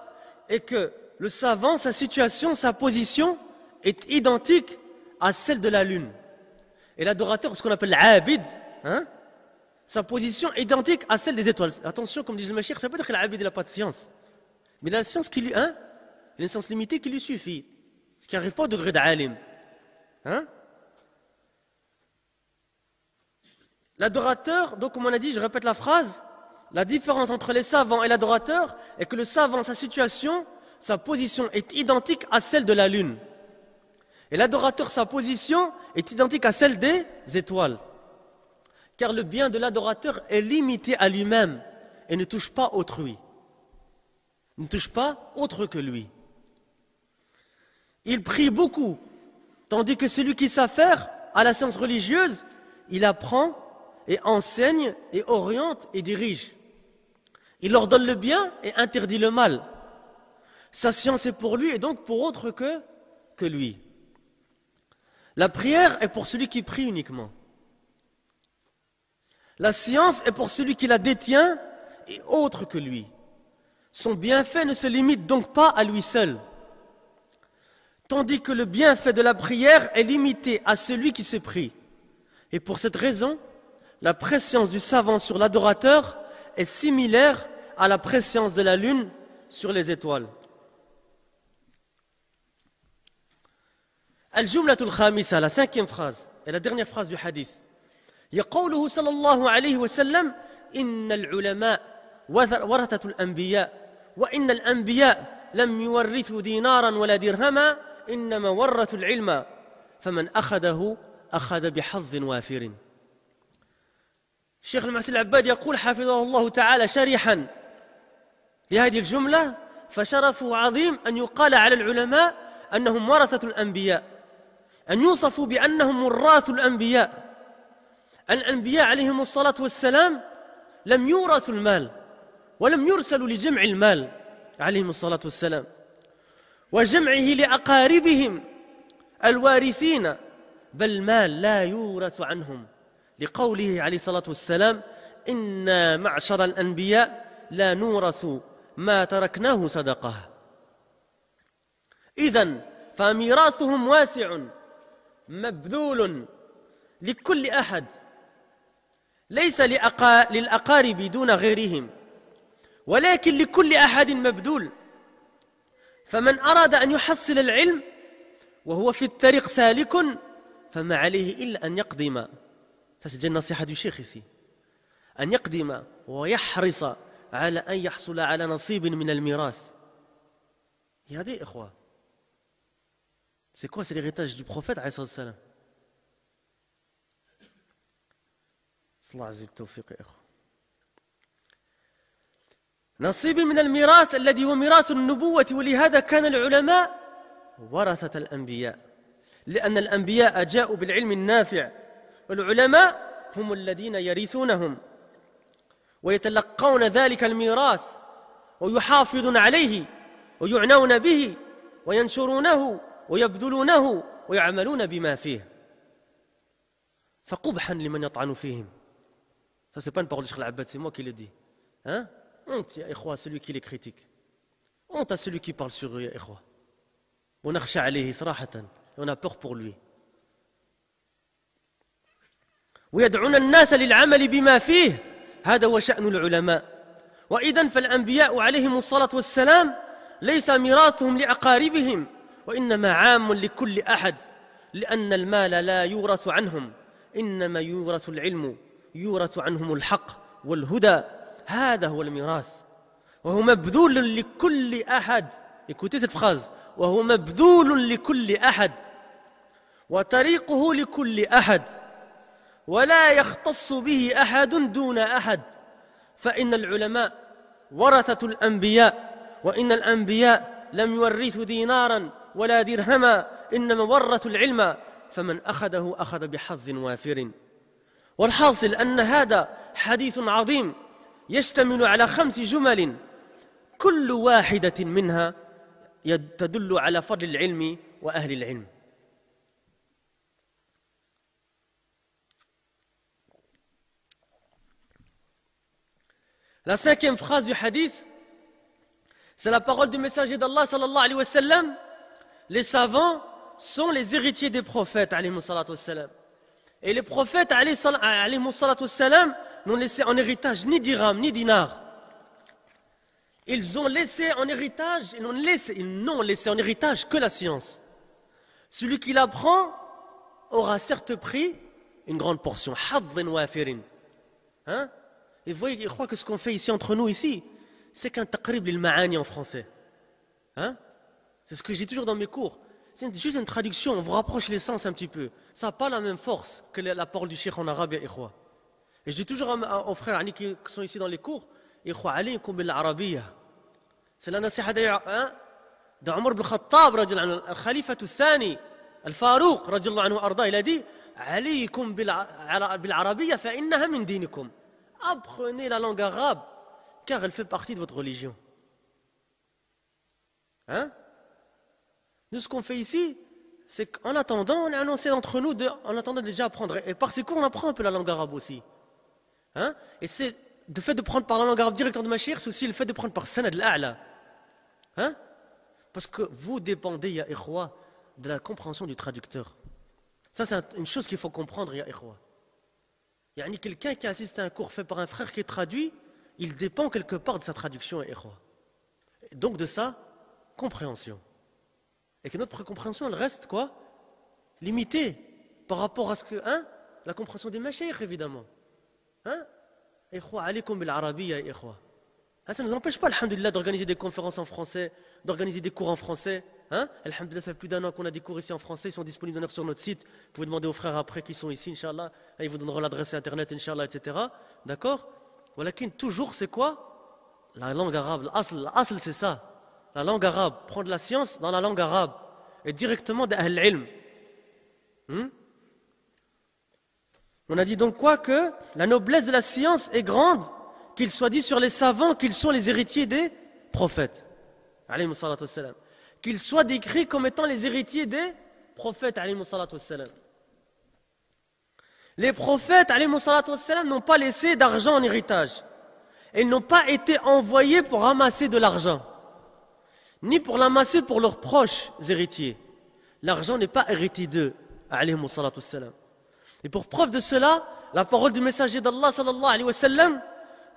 est que le savant, sa situation, sa position est identique à celle de la lune. Et l'adorateur, ce qu'on appelle l'abid, hein, sa position est identique à celle des étoiles. Attention, comme dit le Machir, ça peut être que l'abid n'a pas de science. Mais la science qui lui, hein, il a une science limitée qui lui suffit. Ce qui n'arrive pas au degré d'alim. Hein? L'adorateur, donc comme on a dit, je répète la phrase, la différence entre les savants et l'adorateur est que le savant, sa situation, sa position est identique à celle de la lune. Et l'adorateur, sa position est identique à celle des étoiles. Car le bien de l'adorateur est limité à lui-même et ne touche pas autrui. Ne touche pas autre que lui. Il prie beaucoup, tandis que celui qui s'affaire à la science religieuse, il apprend et enseigne et oriente et dirige. Il ordonne le bien et interdit le mal. Sa science est pour lui et donc pour autre que lui. La prière est pour celui qui prie uniquement. La science est pour celui qui la détient et autre que lui. Son bienfait ne se limite donc pas à lui seul. Tandis que le bienfait de la prière est limité à celui qui se prie. Et pour cette raison, la préscience du savant sur l'adorateur est similaire à la préscience de la lune sur les étoiles. الجملة الخامسة, la cinquième phrase et la dernière phrase du hadith. يقوله صلى الله عليه وسلم إن العلماء ورثة الأنبياء وإن الأنبياء لم يورثوا دينارا ولا درهما إنما ورثوا العلم فمن أخذه أخذ بحظ وافر. الشيخ المحسن العباد يقول حفظه الله تعالى شريحا لهذه الجملة فشرفه عظيم أن يقال على العلماء أنهم ورثة الأنبياء، أن يوصفوا بأنهم وراث الأنبياء. الأنبياء عليهم الصلاة والسلام لم يورثوا المال ولم يرسلوا لجمع المال عليهم الصلاة والسلام وجمعه لأقاربهم الوارثين، بل المال لا يورث عنهم لقوله عليه الصلاة والسلام إنا معشر الأنبياء لا نورث ما تركناه صدقة. إذن فميراثهم واسع مبذول لكل أحد، ليس للأقارب دون غيرهم ولكن لكل أحد مبذول. فمن أراد أن يحصل العلم وهو في الطريق سالك فما عليه إلا أن يقدم. C'est une nasiha du Cheikh ici. أن يقدم ويحرص على أن يحصل على نصيب من الميراث. Il y a des إخوة. C'est quoi? C'est l'héritage du prophète عليه الصلاة والسلام. صلى الله عليه وسلم التوفيق يا إخوة. نصيب من الميراث الذي هو ميراث النبوة، ولهذا كان العلماء ورثة الأنبياء، لأن الأنبياء جاءوا بالعلم النافع، والعلماء هم الذين يرثونهم ويتلقون ذلك الميراث ويحافظون عليه ويعنون به وينشرونه ويبذلونه ويعملون بما فيه. فقبحا لمن يطعن فيهم. Ça c'est pas une parole de Cheikh Al-Abbad, c'est moi qui le dis. Hein? Honte ya ikhwa, celui qui les critique. Honte à celui qui parle sur eux ya ikhwa. On akhsha alayhi sarahatan, on a peur pour lui. ويدعون الناس للعمل بما فيه، هذا هو شأن العلماء. وإذن فالأنبياء عليهم الصلاة والسلام ليس ميراثهم لأقاربهم وإنما عام لكل أحد، لأن المال لا يورث عنهم إنما يورث العلم، يورث عنهم الحق والهدى. هذا هو الميراث وهو مبذول لكل أحد. Écoutez cette phrase. وهو مبذول لكل أحد وطريقه لكل أحد ولا يختص به أحد دون أحد فإن العلماء ورثة الأنبياء وإن الأنبياء لم يورثوا دينارا ولا درهما إنما ورثوا العلم فمن أخذه أخذ بحظ وافر. والحاصل أن هذا حديث عظيم يشتمل على 5 جمل كل واحدة منها تدل على فضل العلم وأهل العلم. La 5e phrase du hadith, c'est la parole du messager d'Allah sallallahu alayhi wa sallam. Les savants sont les héritiers des prophètes alayhi salatu wassalam. Et les prophètes alayhi salatu wassalam n'ont laissé en héritage ni dirham ni dinar. Ils ont laissé en héritage, ils n'ont laissé en héritage que la science. Celui qui l'apprend aura certes pris une grande portion. Hadhin wafirin. Hein? Et vous voyez, je crois que ce qu'on fait ici entre nous ici, c'est qu'un taqrib lil ma'ani en français. Hein? C'est ce que j'ai toujours dans mes cours. C'est juste une traduction, on vous rapproche les sens un petit peu. Ça n'a pas la même force que la parole du cheikh en arabe, ya ikhwa. Et je dis toujours aux frères qui sont ici dans les cours, ikhwa alaykum bil arabiyya. C'est la nasiha d'ailleurs de Omar ibn Khattab, al-Khalifatu Thani, al-Farouq, il a dit alaykum bil arabiyya fa innaha min dinikum. Apprenez la langue arabe, car elle fait partie de votre religion. Hein? Nous, ce qu'on fait ici, c'est qu'en attendant, on est annoncé entre nous, en attendant déjà apprendre. Et par ces cours, on apprend un peu la langue arabe aussi. Hein? Et c'est le fait de prendre par la langue arabe directement de ma chère, c'est aussi le fait de prendre par sanad al-a'la. Hein? Parce que vous dépendez, ya ikhwa, de la compréhension du traducteur. Ça, c'est une chose qu'il faut comprendre, ya ikhwa. Yani quelqu'un qui assiste à un cours fait par un frère qui est traduit, il dépend quelque part de sa traduction, ya ikhwa. Et donc de sa compréhension. Et que notre compréhension, elle reste quoi? Limitée par rapport à ce que, la compréhension des mashaykh, évidemment. Hein? Ikhwa, alaykum bil arabiyya, ikhwa. Ça ne nous empêche pas, alhamdulillah, d'organiser des conférences en français, d'organiser des cours en français. Hein? Alhamdulillah, ça fait plus d'1 an qu'on a des cours ici en français, ils sont disponibles sur notre site. Vous pouvez demander aux frères après qui sont ici, Inch'Allah. Ils vous donneront l'adresse internet, Inch'Allah, etc. D'accord? Voilà, toujours, c'est quoi? La langue arabe. L'asl, c'est ça. La langue arabe. Prendre la science dans la langue arabe. Et directement d'Ahl ilm. On a dit donc quoi? Que la noblesse de la science est grande, qu'il soit dit sur les savants qu'ils sont les héritiers des prophètes. Alayhi salatu wassalam. Qu'ils soient décrits comme étant les héritiers des prophètes. Alayhi salatu wassalam. Les prophètes alayhi salatu wassalam n'ont pas laissé d'argent en héritage. Ils n'ont pas été envoyés pour ramasser de l'argent, ni pour l'amasser pour leurs proches héritiers. L'argent n'est pas hérité d'eux. Alayhi salatu wassalam. Et pour preuve de cela, la parole du messager d'Allah sallallahu alayhi wa sallam,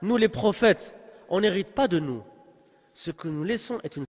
nous les prophètes, on n'hérite pas de nous. Ce que nous laissons est une